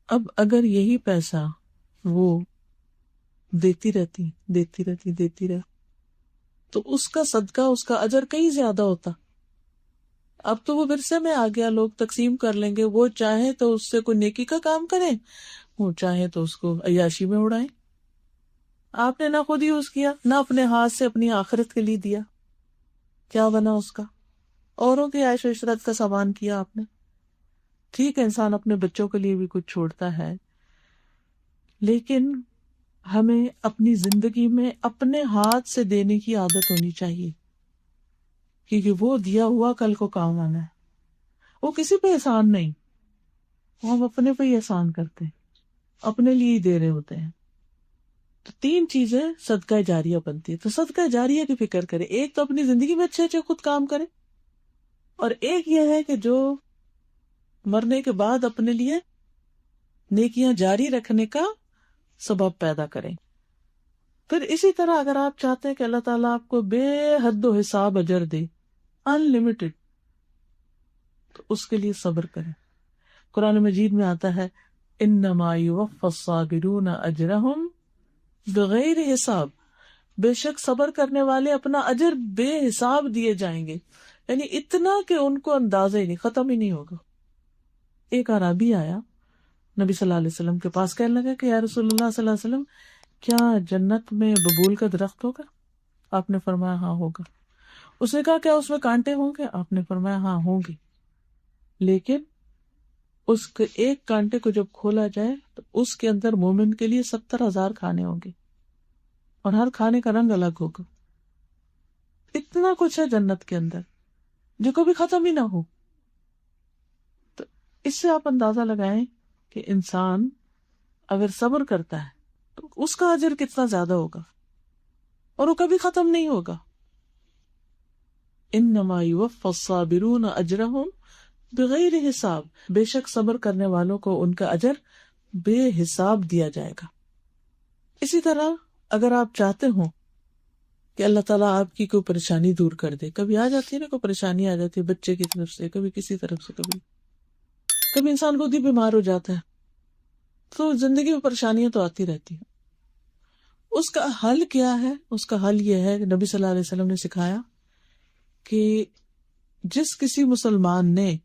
اب اگر یہی پیسہ وہ دیتی رہتی تو اس کا صدقہ، اس کا اجر کہیں زیادہ ہوتا. اب تو وہ ورثے میں آ گیا، لوگ تقسیم کر لیں گے، وہ چاہے تو اس سے کوئی نیکی کا کام کریں، وہ چاہے تو اس کو عیاشی میں اڑائیں. آپ نے نہ خود یوز کیا، نہ اپنے ہاتھ سے اپنی آخرت کے لیے دیا، کیا بنا اس کا؟ اوروں کی عیش و عشرت کا سامان کیا آپ نے. ٹھیک ہے انسان اپنے بچوں کے لیے بھی کچھ چھوڑتا ہے، لیکن ہمیں اپنی زندگی میں اپنے ہاتھ سے دینے کی عادت ہونی چاہیے، کیونکہ وہ دیا ہوا کل کو کام آنا ہے. وہ کسی پہ احسان نہیں، وہ ہم اپنے پہ ہی احسان کرتے ہیں، اپنے لیے ہی دے رہے ہوتے ہیں. تو 3 چیزیں صدقہ جاریہ بنتی ہے. تو صدقہ جاریہ کی فکر کرے، ایک تو اپنی زندگی میں اچھے اچھے خود کام کرے، اور ایک یہ ہے کہ جو مرنے کے بعد اپنے لیے نیکیاں جاری رکھنے کا سبب پیدا کریں. پھر اسی طرح اگر آپ چاہتے ہیں کہ اللہ تعالیٰ آپ کو بے حد و حساب اجر دے، ان لمیٹڈ، تو اس کے لیے صبر کریں. قرآن مجید میں آتا ہے انما یوفی الصابرون اجرہم بغیر حساب، بے شک صبر کرنے والے اپنا اجر بے حساب دیے جائیں گے، یعنی اتنا کہ ان کو اندازہ ہی نہیں، ختم ہی نہیں ہوگا. ایک اعرابی آیا نبی صلی اللہ علیہ وسلم کے پاس، کہنے لگا کہ یا رسول اللہ صلی اللہ علیہ وسلم کیا جنت میں ببول کا درخت ہوگا؟ آپ نے فرمایا ہاں ہوگا. اس نے کہا کیا اس میں کانٹے ہوں گے؟ آپ نے فرمایا ہاں ہوں گے، لیکن اس کے ایک کانٹے کو جب کھولا جائے تو اس کے اندر مومن کے لیے 70,000 کھانے ہوں گے، اور ہر کھانے کا رنگ الگ ہوگا. اتنا کچھ ہے جنت کے اندر جو کبھی ختم ہی نہ ہو. تو اس سے آپ اندازہ لگائیں کہ انسان اگر صبر کرتا ہے تو اس کا اجر کتنا زیادہ ہوگا، اور وہ کبھی ختم نہیں ہوگا. انما یوفی الصابرون اجرہم بغیر حساب، بے شک صبر کرنے والوں کو ان کا اجر بے حساب دیا جائے گا. اسی طرح اگر آپ چاہتے ہوں کہ اللہ تعالیٰ آپ کی کوئی پریشانی دور کر دے، کبھی آ جاتی ہے نا، کوئی پریشانی آ جاتی ہے بچے کی طرف سے، کبھی کسی طرف سے، کبھی انسان خود ہی بیمار ہو جاتا ہے، تو زندگی میں پریشانیاں تو آتی رہتی ہیں. اس کا حل کیا ہے؟ اس کا حل یہ ہے کہ نبی صلی اللہ علیہ وسلم نے سکھایا کہ جس کسی مسلمان نے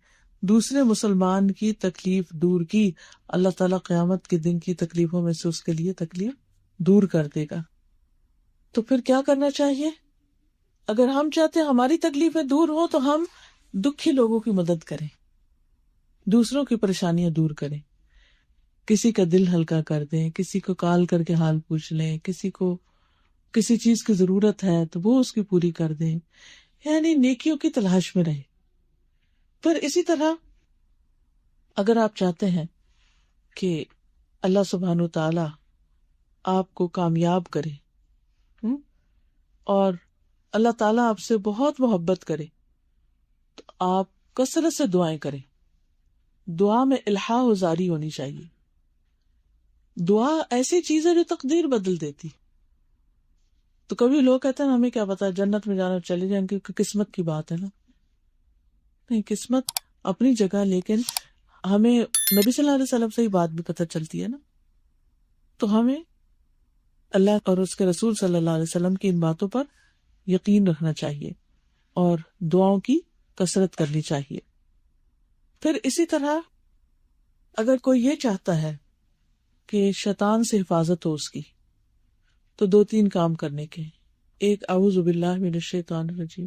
دوسرے مسلمان کی تکلیف دور کی، اللہ تعالیٰ قیامت کے دن کی تکلیفوں میں سے اس کے لیے تکلیف دور کر دے گا. تو پھر کیا کرنا چاہیے؟ اگر ہم چاہتے ہیں ہماری تکلیفیں دور ہوں تو ہم دکھی لوگوں کی مدد کریں، دوسروں کی پریشانیاں دور کریں، کسی کا دل ہلکا کر دیں، کسی کو کال کر کے حال پوچھ لیں، کسی کو کسی چیز کی ضرورت ہے تو وہ اس کی پوری کر دیں، یعنی نیکیوں کی تلاش میں رہے. پھر اسی طرح اگر آپ چاہتے ہیں کہ اللہ سبحانہ و تعالی آپ کو کامیاب کرے اور اللہ تعالیٰ آپ سے بہت محبت کرے، تو آپ کثرت سے دعائیں کریں. دعا میں الحاح و زاری ہونی چاہیے. دعا ایسی چیز ہے جو تقدیر بدل دیتی. تو کبھی لوگ کہتے ہیں ہمیں کیا پتا جنت میں جانا چلے جائیں کیونکہ قسمت کی بات ہے نا. نہیں، قسمت اپنی جگہ، لیکن ہمیں نبی صلی اللہ علیہ وسلم سے ہی بات بھی پتہ چلتی ہے نا. تو ہمیں اللہ اور اس کے رسول صلی اللہ علیہ وسلم کی ان باتوں پر یقین رکھنا چاہیے اور دعاؤں کی کثرت کرنی چاہیے. پھر اسی طرح اگر کوئی یہ چاہتا ہے کہ شیطان سے حفاظت ہو اس کی، تو 2-3 کام کرنے کے. ایک اعوذ باللہ من الشیطان الرجیم،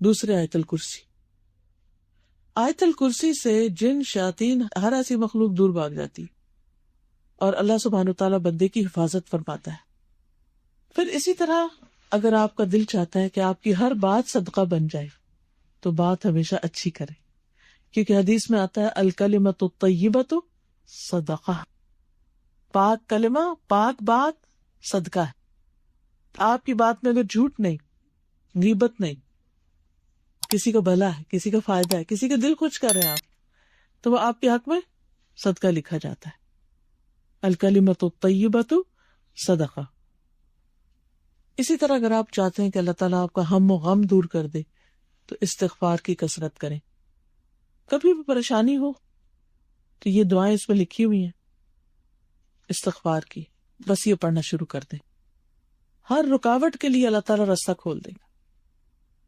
دوسرے آیت الکرسی. آیت الکرسی سے جن شیاطین ہر ایسی مخلوق دور بھاگ جاتی اور اللہ سبحانہ وتعالیٰ بندے کی حفاظت فرماتا ہے. پھر اسی طرح اگر آپ کا دل چاہتا ہے کہ آپ کی ہر بات صدقہ بن جائے تو بات ہمیشہ اچھی کرے، کیونکہ حدیث میں آتا ہے الکلمۃ الطیبۃ صدقہ. پاک کلمہ، پاک بات صدقہ ہے. آپ کی بات میں اگر جھوٹ نہیں، غیبت نہیں، کسی کا بھلا ہے، کسی کا فائدہ ہے، کسی کا دل خوش کر رہے ہیں آپ، تو وہ آپ کے حق میں صدقہ لکھا جاتا ہے. الکلمۃ الطیبۃ صدقہ. اسی طرح اگر آپ چاہتے ہیں کہ اللہ تعالیٰ آپ کا ہم و غم دور کر دے تو استغفار کی کثرت کریں. کبھی بھی پریشانی ہو تو یہ دعائیں اس میں لکھی ہوئی ہیں استغفار کی، بس یہ پڑھنا شروع کر دیں. ہر رکاوٹ کے لیے اللہ تعالیٰ راستہ کھول دے گا،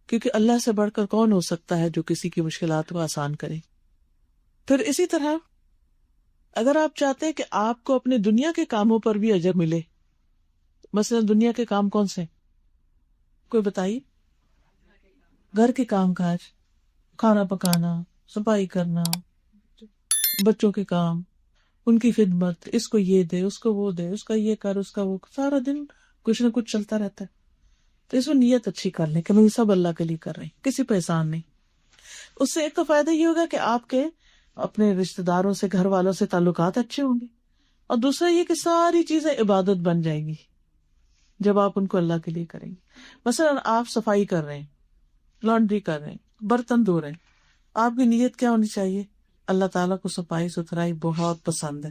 کیونکہ اللہ سے بڑھ کر کون ہو سکتا ہے جو کسی کی مشکلات کو آسان کرے. پھر اسی طرح اگر آپ چاہتے ہیں کہ آپ کو اپنے دنیا کے کاموں پر بھی اجر ملے، مثلا دنیا کے کام کون سے؟ کوئی بتائیے. گھر کے کام کاج، کھانا پکانا، صفائی کرنا، بچوں کے کام، ان کی خدمت، اس کو یہ دے، اس کو وہ دے، اس کا یہ کر، اس کا وہ، سارا دن کچھ نہ کچھ چلتا رہتا ہے. تو اس میں نیت اچھی کر لیں کہ ہم یہ سب اللہ کے لیے کر رہے ہیں، کسی پہ احسان نہیں. اس سے ایک تو فائدہ یہ ہوگا کہ آپ کے اپنے رشتہ داروں سے، گھر والوں سے تعلقات اچھے ہوں گے، اور دوسرا یہ کہ ساری چیزیں عبادت بن جائیں گی جب آپ ان کو اللہ کے لیے کریں گے. مثلا آپ صفائی کر رہے ہیں، لانڈری کر رہے ہیں، برتن دھو رہے ہیں، آپ کی نیت کیا ہونی چاہیے؟ اللہ تعالیٰ کو صفائی ستھرائی بہت پسند ہے.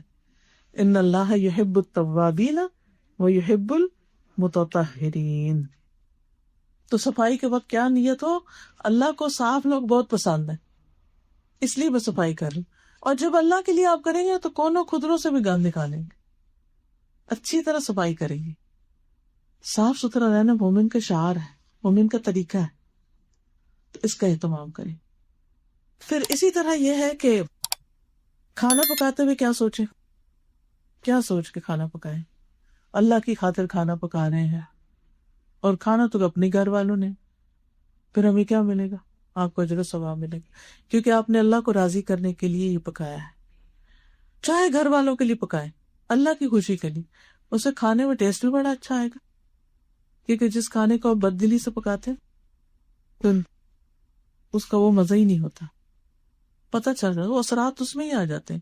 ان اللہ یحب التوابین ویحب المتطہرین. تو صفائی کے وقت کیا نیت ہو؟ اللہ کو صاف لوگ بہت پسند ہیں، اس لیے میں صفائی کر رہی ہوں. اور جب اللہ کے لیے آپ کریں گے تو کونوں خدروں سے بھی گند نکالیں گے، اچھی طرح صفائی کریں گے. صاف ستھرا رہنا مومن کا شعار ہے، مومن کا طریقہ ہے، تو اس کا اہتمام کریں. پھر اسی طرح یہ ہے کہ کھانا پکاتے ہوئے کیا سوچیں، کیا سوچ کے کھانا پکائیں. اللہ کی خاطر کھانا پکا رہے ہیں، اور کھانا تو اپنے گھر والوں نے، پھر ہمیں کیا ملے گا؟ آپ کو اجر و ثواب ملے گا، کیونکہ آپ نے اللہ کو راضی کرنے کے لیے یہ پکایا ہے. چاہے گھر والوں کے لیے پکائیں، اللہ کی خوشی کے لیے، اسے کھانے میں ٹیسٹ بھی بڑا اچھا آئے گا. کیونکہ جس کھانے کو آپ بد دلی سے پکاتے ہیں تو اس کا وہ مزہ ہی نہیں ہوتا. پتہ چل رہا ہے وہ اثرات اس میں ہی آ جاتے ہیں.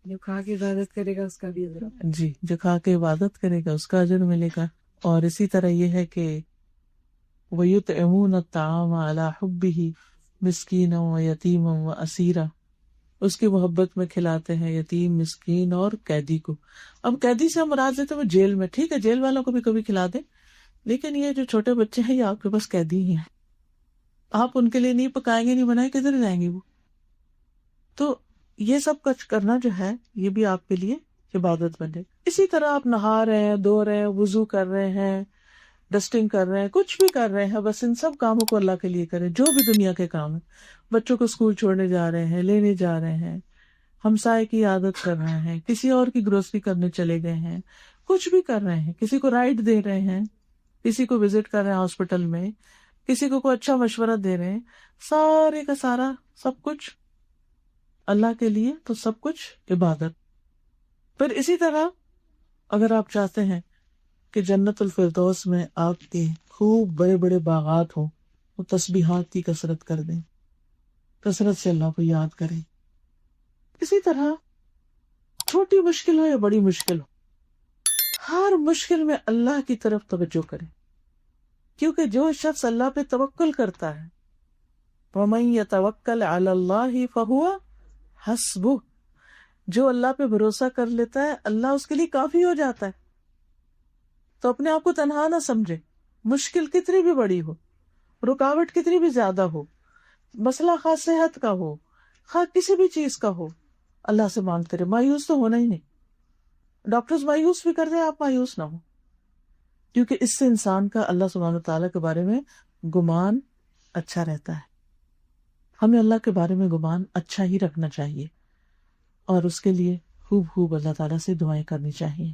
جو کھا کے عبادت کرے گا اس کا بھی اجر. جی، جو کھا کے عبادت کرے گا اس کا اجر ملے گا. اور اسی طرح یہ ہے کہ وَيُطْعِمُونَ الطَّعَامَ عَلَى حُبِّهِ مِسْكِينًا وَيَتِيمًا وَأَسِيرًا. اس کی محبت میں کھلاتے ہیں یتیم، مسکین اور قیدی کو. اب قیدی سے ہم مراد لیتے ہیں وہ جیل میں، ٹھیک ہے جیل والوں کو بھی کبھی کھلا دیں، لیکن یہ جو چھوٹے بچے ہیں یہ آپ کے پاس قیدی ہی ہیں، آپ ان کے لیے نہیں پکائیں گے، نہیں بنائیں، کدھر جائیں گے وہ؟ تو یہ سب کچھ کرنا جو ہے یہ بھی آپ کے لیے عبادت بنے. اسی طرح آپ نہا رہے ہیں، دھو رہے ہیں، وضو کر رہے ہیں، ڈسٹنگ کر رہے ہیں، کچھ بھی کر رہے ہیں، بس ان سب کاموں کو اللہ کے لیے کریں. جو بھی دنیا کے کام ہیں، بچوں کو اسکول چھوڑنے جا رہے ہیں، لینے جا رہے ہیں، ہمسائے کی عادت کر رہے ہیں، کسی اور کی گروسری کرنے چلے گئے ہیں، کچھ بھی کر رہے ہیں، کسی کو رائڈ دے رہے ہیں، کسی کو وزٹ کر رہے ہیں ہاسپٹل میں، کسی کو کوئی اچھا مشورہ دے رہے ہیں، سارے کا سارا سب کچھ اللہ کے لیے، تو سب کچھ عبادت. پھر اسی طرح اگر آپ چاہتے ہیں کہ جنت الفردوس میں آپ کے خوب بڑے بڑے باغات ہوں، وہ تسبیحات کی کثرت کر دیں، کثرت سے اللہ کو یاد کریں. اسی طرح چھوٹی مشکل ہو یا بڑی مشکل ہو، ہر مشکل میں اللہ کی طرف توجہ کریں، کیونکہ جو شخص اللہ پہ توکل کرتا ہے وَمَن يَتَوَكَّلْ عَلَى اللَّهِ فَهُوَ حَسْبُهُ، جو اللہ پہ بھروسہ کر لیتا ہے اللہ اس کے لیے کافی ہو جاتا ہے. تو اپنے آپ کو تنہا نہ سمجھے. مشکل کتنی بھی بڑی ہو، رکاوٹ کتنی بھی زیادہ ہو، مسئلہ خواہ صحت کا ہو، خواہ کسی بھی چیز کا ہو، اللہ سے مانگتے رہے. مایوس تو ہونا ہی نہیں. ڈاکٹرز مایوس بھی کر دیں، آپ مایوس نہ ہو، کیونکہ اس سے انسان کا اللہ سبحانہ وتعالیٰ کے بارے میں گمان اچھا رہتا ہے. ہمیں اللہ کے بارے میں گمان اچھا ہی رکھنا چاہیے اور اس کے لیے خوب اللہ تعالیٰ سے دعائیں کرنی چاہیے.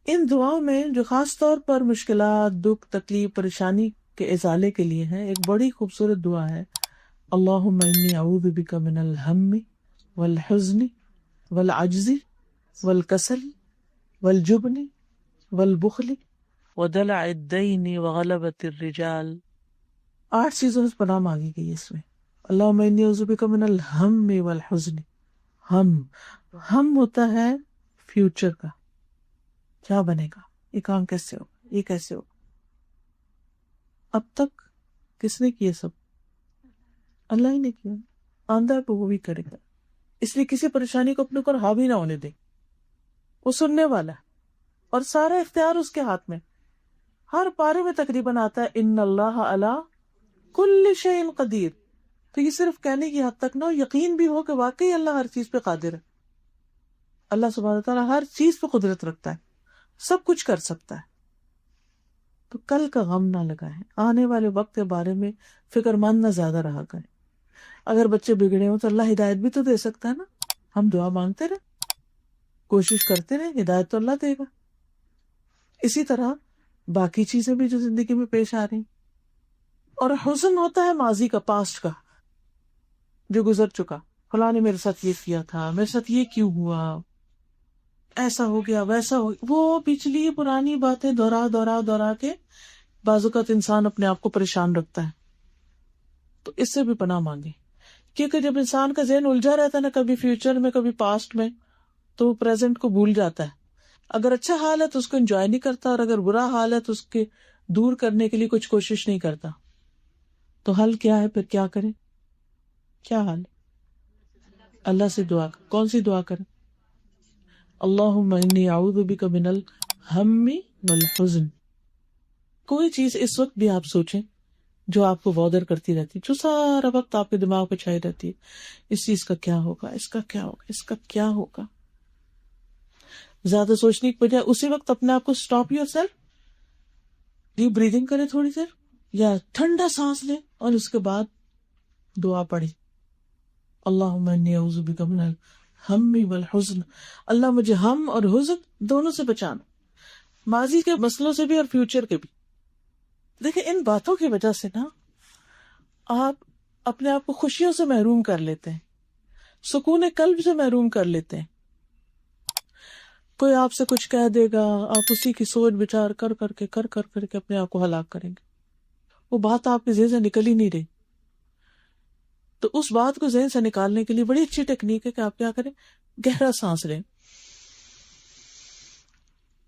ان دعاؤں میں جو خاص طور پر مشکلات، دکھ، تکلیف، پریشانی کے ازالے کے لیے ہے، ایک بڑی خوبصورت دعا ہے. اللہم انی اعوذ بک من الہم والحزن والعجز والکسل والجبن والبخل ودلع الدین وغلبۃ الرجال. 8 چیزوں سے پناہ مانگی گئی اس میں. اللہم انی اعوذ بک من الہم والحزن. ہم ہوتا ہے فیوچر کا، کیا بنے گا، یہ کام کیسے ہوگا، یہ کیسے ہوگا. اب تک کس نے کیے؟ سب اللہ ہی نے کیا. آندہ ہے تو وہ بھی کرے گا. اس لیے کسی پریشانی کو اپنے اوپر حاوی نہ ہونے دیں. وہ سننے والا ہے اور سارا اختیار اس کے ہاتھ میں. ہر پارے میں تقریباً آتا ہے ان اللہ علی کل شیء قدیر. تو یہ صرف کہنے کی حد تک نہ ہو، یقین بھی ہو کہ واقعی اللہ ہر چیز پہ قادر ہے. اللہ سبحانہ وتعالیٰ ہر چیز پہ قدرت رکھتا ہے، سب کچھ کر سکتا ہے. تو کل کا غم نہ لگائیں، آنے والے وقت کے بارے میں فکر مند نہ زیادہ رہا کریں. اگر بچے بگڑے ہوں تو اللہ ہدایت بھی تو دے سکتا ہے نا. ہم دعا مانگتے رہے، کوشش کرتے رہے، ہدایت تو اللہ دے گا. اسی طرح باقی چیزیں بھی جو زندگی میں پیش آ رہی. اور حزن ہوتا ہے ماضی کا، پاسٹ کا، جو گزر چکا. فلاں نے میرے ساتھ یہ کیا تھا، میرے ساتھ یہ کیوں ہوا، ایسا ہو گیا، ویسا ہو گیا. وہ پچھلی پرانی باتیں دہرا کے بعض اوقات انسان اپنے آپ کو پریشان رکھتا ہے. تو اس سے بھی پناہ مانگے، کیونکہ جب انسان کا ذہن الجھا رہتا ہے نا، کبھی فیوچر میں کبھی پاسٹ میں، تو وہ پریزنٹ کو بھول جاتا ہے. اگر اچھا حال ہے تو اس کو انجوائے نہیں کرتا، اور اگر برا حال ہے تو اس کے دور کرنے کے لیے کچھ کوشش نہیں کرتا. تو حل کیا ہے پھر؟ کیا کریں؟ کیا حل؟ اللہ سے دعا. کون سی دعا کریں؟ اللہم انی اعوذ بک من الہم والحزن. کوئی چیز اس وقت بھی آپ سوچیں جو آپ کو بادر کرتی رہتی، جو سارا وقت آپ کے دماغ پہ چھائی رہتی ہے، اس چیز کا کیا ہوگا، اس کا کیا ہوگا، اس کا کیا ہوگا. زیادہ سوچنے کی بجائے اسی وقت اپنے آپ کو stop your self, deep breathing کرے تھوڑی دیر، یا ٹھنڈا سانس لے اور اس کے بعد دعا پڑھے. اللہم انی اعوذ بک من الہم والحزن. اللہ مجھے ہم اور حزن دونوں سے بچانا، ماضی کے مسئلوں سے بھی اور فیوچر کے بھی. دیکھیں ان باتوں کی وجہ سے نا آپ اپنے آپ کو خوشیوں سے محروم کر لیتے ہیں، سکون قلب سے محروم کر لیتے ہیں. کوئی آپ سے کچھ کہہ دے گا، آپ اسی کی سوچ بچار کر کر کے اپنے آپ کو ہلاک کریں گے. وہ بات آپ کے ذہن سے نکل ہی نہیں رہی. تو اس بات کو ذہن سے نکالنے کے لیے بڑی اچھی ٹیکنیک ہے کہ آپ کیا کریں، گہرا سانس لیں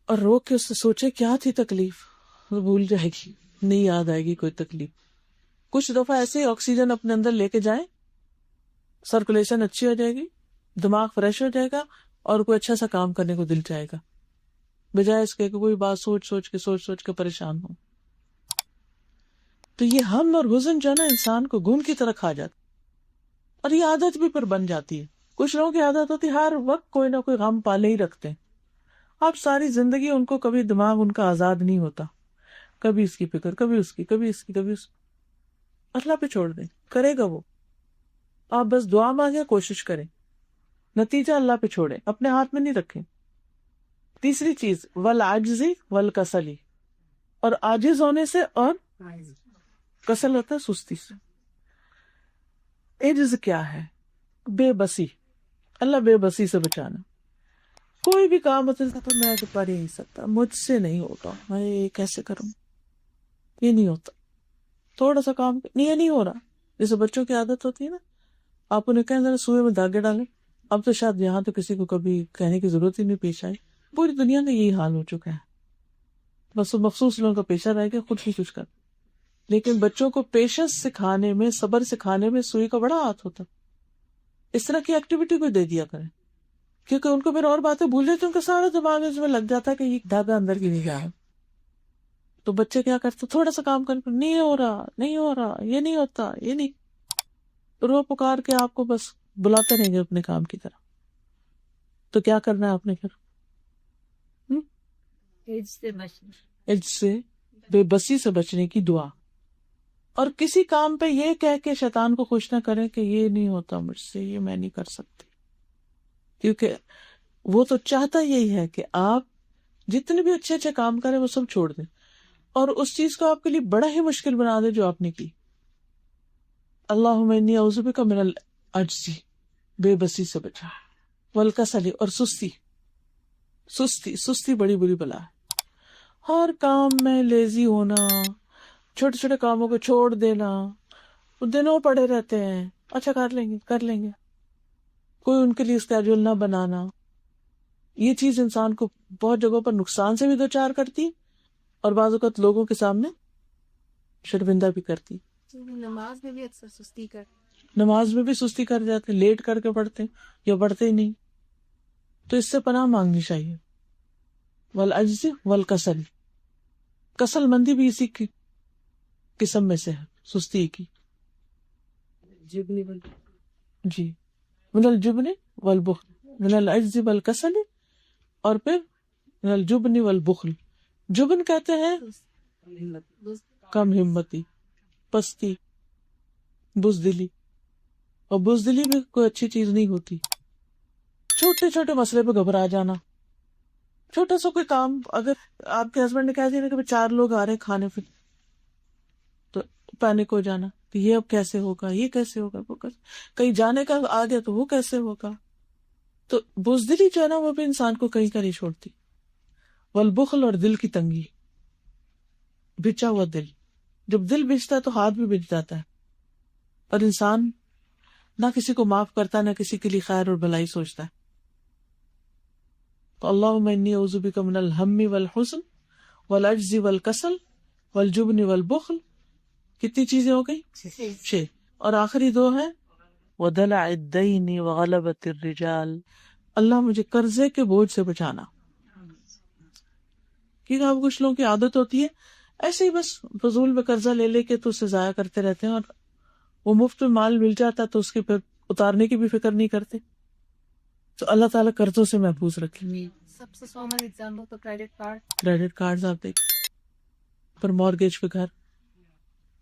اور روک کے اس سے سوچے کیا تھی تکلیف. وہ بھول جائے گی، نہیں یاد آئے گی کوئی تکلیف. کچھ دفعہ ایسے ہی آکسیجن اپنے اندر لے کے جائیں، سرکولیشن اچھی ہو جائے گی، دماغ فریش ہو جائے گا اور کوئی اچھا سا کام کرنے کو دل چاہے گا، بجائے اس کے کہ کوئی بات سوچ کے پریشان ہو. تو یہ ہم اور حزن جو ہے نا انسان کو گھن کی طرح کھا جاتا، اور یہ عادت بھی پر بن جاتی ہے. کچھ لوگوں کی عادت ہوتی ہے ہر وقت کوئی نہ کوئی غم پالے ہی رکھتے ہیں. آپ ساری زندگی ان کو کبھی دماغ ان کا آزاد نہیں ہوتا، کبھی اس کی فکر، کبھی اس کی، کبھی اس کی، کبھی اس کی. اللہ پہ چھوڑ دیں، کرے گا وہ. آپ بس دعا مانگیں، کوشش کریں، نتیجہ اللہ پہ چھوڑیں، اپنے ہاتھ میں نہیں رکھیں. تیسری چیز والعجز والکسل، اور عاجز ہونے سے اور کسل ہوتا ہے سستی سے. عجز کیا ہے؟ بے بسی. اللہ بے بسی سے بچانا. کوئی بھی کام ہوتا ہے تو میں تو کر ہی نہیں سکتا، مجھ سے نہیں ہوتا، میں یہ کیسے کروں، یہ نہیں ہوتا. تھوڑا سا کام نہیں ہو رہا. جیسے بچوں کی عادت ہوتی ہے نا، آپ انہیں کہیں ذرا سوئے میں دھاگے ڈالیں. اب تو شاید یہاں تو کسی کو کبھی کہنے کی ضرورت ہی نہیں پیش آئی. پوری دنیا میں یہی حال ہو چکا ہے. بس وہ مخصوص لوگوں کا پیشہ رہ گیا خود ہی کچھ کر. لیکن بچوں کو پیشنس سکھانے میں، صبر سکھانے میں سوئی کا بڑا ہاتھ ہوتا. اس طرح کی ایکٹیویٹی کو دے دیا کریں. کیونکہ ان کو پھر اور باتیں بھول جاتی، ان کا سارا دماغ اس میں لگ جاتا ہے کہ یہ دادا اندر کی نہیں جا رہا. تو بچے کیا کرتے، تھوڑا سا کام کرنے، نہیں ہو رہا، نہیں ہو رہا، یہ نہیں ہوتا، یہ نہیں، رو پکار کے آپ کو بس بلاتے رہیں گے اپنے کام کی طرح. تو کیا کرنا ہے آپ نے پھر؟ عجز سے، بے بسی سے بچنے کی دعا. اور کسی کام پہ یہ کہہ کے شیطان کو خوش نہ کریں کہ یہ نہیں ہوتا مجھ سے، یہ میں نہیں کر سکتی، کیونکہ وہ تو چاہتا یہی ہے کہ آپ جتنے بھی اچھے اچھے کام کریں وہ سب چھوڑ دیں اور اس چیز کو آپ کے لیے بڑا ہی مشکل بنا دے جو آپ نے کی. اللہم انی اعوذ بک من العجز، بے بسی سے بچا، والکسل، اور سستی بڑی بری بلا ہے. ہر کام میں لیزی ہونا، چھوٹے چھوٹے کاموں کو چھوڑ دینا، دنوں پڑے رہتے ہیں، اچھا کر لیں گے، کوئی ان کے لیے اسکیڈول نہ بنانا. یہ چیز انسان کو بہت جگہوں پر نقصان سے بھی دوچار کرتی اور بعض اوقات لوگوں کے سامنے شرمندہ بھی کرتی. نماز میں بھی اکثر نماز میں بھی سستی کر جاتے، لیٹ کر کے پڑھتے یا پڑھتے ہی نہیں. تو اس سے پناہ مانگنی چاہیے. والعجز والکسل، کسل مندی بھی اسی کی قسم میں سے ہے، سستی کی. جی، من الجبن والبخل، من العجز والکسل، اور پھر من الجبن والبخل. جبن کہتے ہیں کم ہمتی، پستی، بزدلی. اور بزدلی بھی کوئی اچھی چیز نہیں ہوتی. چھوٹے چھوٹے مسئلے پہ گھبرا جانا، چھوٹا سا کوئی کام، اگر آپ کے ہسبینڈ نے کہہ دیا کہ 4 لوگ آ رہے ہیں کھانے پہ، تو پینک ہو جانا کہ یہ اب کیسے ہوگا، یہ کیسے ہوگا، وہ کیسے، کہیں جانے کا آ گیا تو وہ کیسے ہوگا. تو بزدلی جو ہے نا وہ بھی انسان کو کہیں کا نہیں چھوڑتی. والبخل، اور دل کی تنگی، بچا ہوا دل. جب دل بچتا ہے تو ہاتھ بھی بچ جاتا ہے اور انسان نہ کسی کو معاف کرتا، نہ کسی کے لیے خیر اور بھلائی سوچتا ہے. تو اللہم انی اعوذ بک من الہم والحزن والعجز والکسل والجبن والبخل. کتنی چیزیں ہو گئی؟ 6. اور آخری 2 ہیں ودلع الدین وغلبۃ الرجال. اللہ مجھے قرضے کے بوجھ سے بچانا. کیونکہ اب کچھ لوگوں کی عادت ہوتی ہے ایسے ہی بس فضول میں قرضہ لے لے کے تو اسے ضائع کرتے رہتے ہیں، اور وہ مفت میں مال مل جاتا تو اس کے پھر اتارنے کی بھی فکر نہیں کرتے. تو اللہ تعالیٰ قرضوں سے محفوظ رکھے. سب سے کامن ایگزامپل تو کریڈٹ کارڈ آپ دیکھ، پر مارگیج پہ گھر،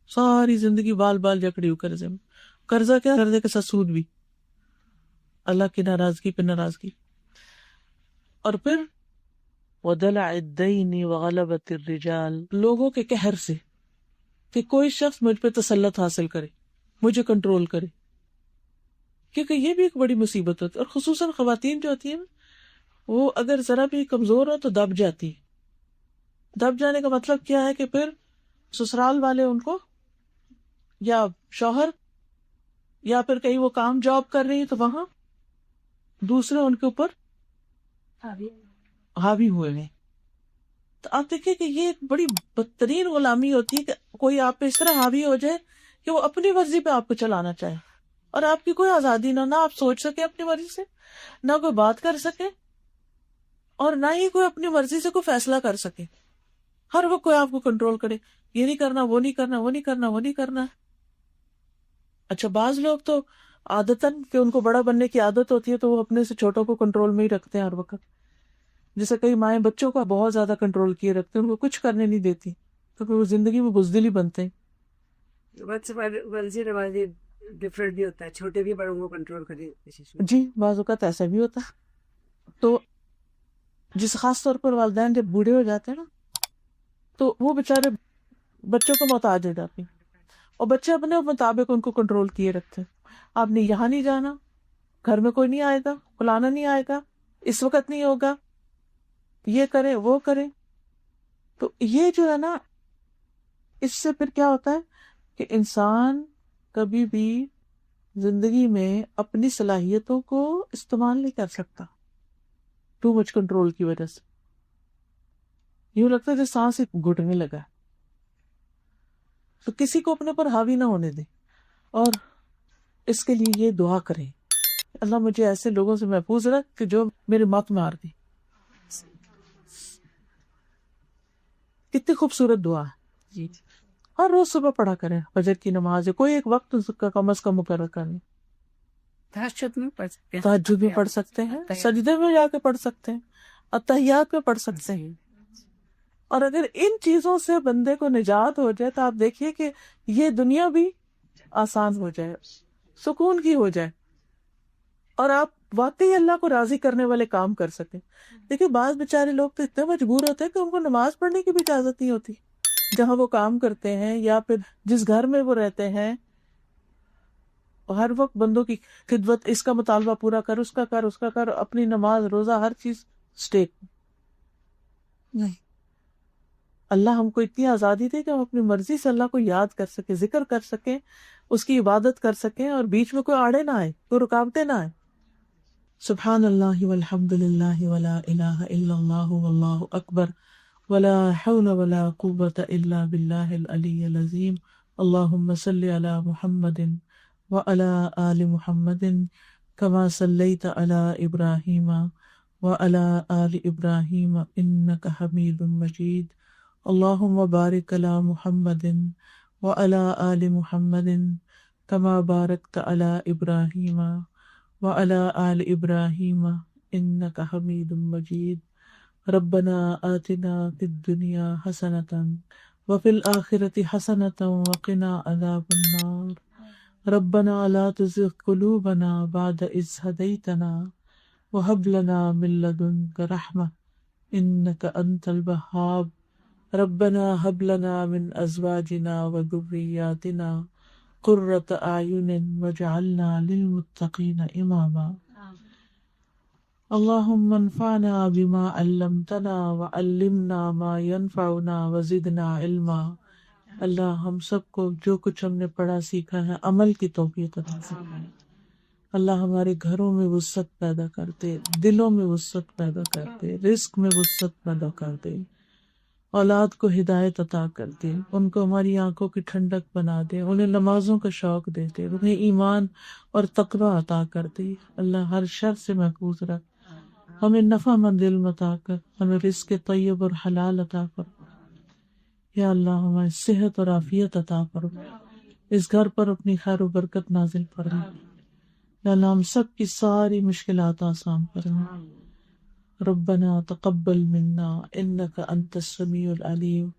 ساری زندگی بال بال جکڑی ہوئی قرضے میں. قرضہ کیا، قرضے کے ساتھ سود بھی، اللہ کی ناراضگی پہ ناراضگی. اور پھر وَدَلَعِ الدَّيْنِ وَغَلَبَةِ الرِّجَالِ، لوگوں کے قہر سے، کہ کوئی شخص مجھ پہ تسلط حاصل کرے، مجھے کنٹرول کرے. کیونکہ یہ بھی ایک بڑی مصیبت ہوتی ہے، اور خصوصاً خواتین جو ہوتی ہیں وہ اگر ذرا بھی کمزور ہو تو دب جاتی ہے. دب جانے کا مطلب کیا ہے کہ پھر سسرال والے ان کو، یا شوہر، یا پھر کہیں وہ کام جاب کر رہی ہے تو وہاں دوسرے ان کے اوپر حاوی ہوئے ہیں. تو آپ دیکھیں کہ یہ ایک بڑی بدترین غلامی ہوتی ہے کہ کوئی آپ پہ اس طرح حاوی ہو جائے کہ وہ اپنی مرضی پہ آپ کو چلانا چاہے، اور آپ کی کوئی آزادی نہ آپ سوچ سکے اپنی مرضی سے، نہ کوئی بات کر سکے، اور نہ ہی کوئی اپنی مرضی سے کوئی فیصلہ کر سکے. ہر وقت کوئی آپ کو کنٹرول کرے، یہ نہیں کرنا، وہ نہیں کرنا، وہ نہیں کرنا، وہ نہیں کرنا. اچھا، بعض لوگ تو عادتاً کہ ان کو بڑا بننے کی عادت ہوتی ہے تو وہ اپنے سے چھوٹوں کو کنٹرول میں ہی رکھتے ہیں ہر وقت. جیسے کئی مائیں بچوں کو بہت زیادہ کنٹرول کیے رکھتے ہیں، ان کو کچھ کرنے نہیں دیتی کیونکہ وہ زندگی میں بزدل ہی بنتے ہیں. ڈفرینٹ بھی ہوتا ہے، چھوٹے بھی بڑوں کو کنٹرول کرے. جی، بعض اوقات ایسا بھی ہوتا ہے. تو جس خاص طور پر والدین جب بوڑھے ہو جاتے ہیں نا تو وہ بےچارے بچوں کو محتاج ہو جاتے ہیں، اور بچے اپنے مطابق ان کو کنٹرول کیے رکھتے ہیں. آپ نے یہاں نہیں جانا، گھر میں کوئی نہیں آئے گا، بلانا نہیں آئے گا، اس وقت نہیں ہوگا، یہ کرے وہ کرے. تو یہ جو ہے نا، اس سے پھر کیا ہوتا ہے کہ انسان کبھی بھی زندگی میں اپنی صلاحیتوں کو استعمال نہیں کر سکتا، ٹو مچ کنٹرول کی وجہ سے. یوں لگتا ہے کہ سانس ہی گھٹنے لگا. تو کسی کو اپنے پر حاوی نہ ہونے دیں، اور اس کے لیے یہ دعا کریں اللہ مجھے ایسے لوگوں سے محفوظ رکھ کہ جو میرے موت مار دی. کتنی خوبصورت دعا ہے. جی ہر روز صبح پڑھا کریں فجر کی نماز ہے، کوئی ایک وقت اس کا کم از کم مقرر کریں. تہجد میں پڑھ سکتے ہیں، تہجد میں پڑھ سکتے ہیں، سجدے میں جا کے پڑھ سکتے ہیں، اتحیات میں پڑھ سکتے ہیں. اور اگر ان چیزوں سے بندے کو نجات ہو جائے تو آپ دیکھیے کہ یہ دنیا بھی آسان ہو جائے، سکون کی ہو جائے، اور آپ واقعی اللہ کو راضی کرنے والے کام کر سکیں. دیکھیے بعض بیچارے لوگ تو اتنے مجبور ہوتے ہیں کہ ان کو نماز پڑھنے کی بھی اجازت نہیں ہوتی جہاں وہ کام کرتے ہیں یا پھر جس گھر میں وہ رہتے ہیں. ہر وقت بندوں کی خدمت، اس کا مطالبہ پورا کر، اس کا کر، اس کا کر، اپنی نماز روزہ ہر چیز اسٹیک. نہیں، اللہ ہم کو اتنی آزادی دے کہ ہم اپنی مرضی سے اللہ کو یاد کر سکیں، ذکر کر سکیں، اس کی عبادت کر سکیں، اور بیچ میں کوئی آڑے نہ آئے، کوئی رکاوٹیں نہ آئے. سبحان اللہ والحمد للہ ولا الہ الا اللہ واللہ اکبر ولا حول ولا قوة الا باللہ العلی العظیم. اللہم صل علی محمد وعلى آل محمد كما صليت على إبراهيم وعلى آل إبراهيم إنك حميد مجيد. اللهم بارك على محمد وعلى آل محمد كما باركت على إبراهيم وعلى آل إبراهيم إنك حميد مجيد. ربنا آتنا في الدنيا حسنة وفي الآخرة حسنة وقنا عذاب النار. ربنا لا تزغ قلوبنا بعد إذ هديتنا وهب لنا من لدنك رحمة إنك أنت الوهاب. ربنا هب لنا من أزواجنا وذرياتنا قرة أعين واجعلنا للمتقين إماما. اللهم انفعنا بما علمتنا وعلمنا ما ينفعنا وزدنا علما. اللہ ہم سب کو جو کچھ ہم نے پڑھا سیکھا ہے عمل کی توفیق عطا فرمائے. اللہ ہمارے گھروں میں وسعت پیدا کر دے، دلوں میں وسعت پیدا کر دے، رزق میں وسعت پیدا کر دے، اولاد کو ہدایت عطا کر دے، ان کو ہماری آنکھوں کی ٹھنڈک بنا دے، انہیں نمازوں کا شوق دے دے، انہیں ایمان اور تقوی عطا کر دے. اللہ ہر شر سے محفوظ رکھ، ہمیں نفع مند علم عطا کر، ہمیں رزق طیب اور حلال عطا کر. یا اللہ ہمیں صحت اور عافیت عطا فرما، اس گھر پر اپنی خیر و برکت نازل فرما. یا اللہ ہم سب کی ساری مشکلات آسان فرما. ربنا تقبل منا انك انت السميع العليم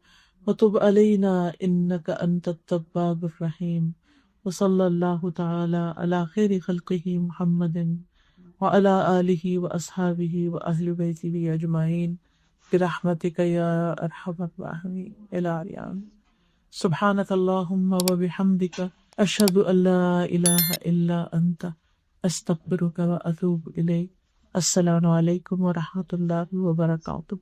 وتب علينا انك انت التواب الرحيم. وصلى الله تعالى على خير خلقه محمد وعلى آله وأصحابه وأهل بيته أجمعين برحمتك یا ارحم الراحمین. الہی سبحانک اللہم وبحمدک اشہد ان لا الہ الا انت استغفرک واتوب الیک. السلام علیکم ورحمۃ اللہ وبرکاتہ.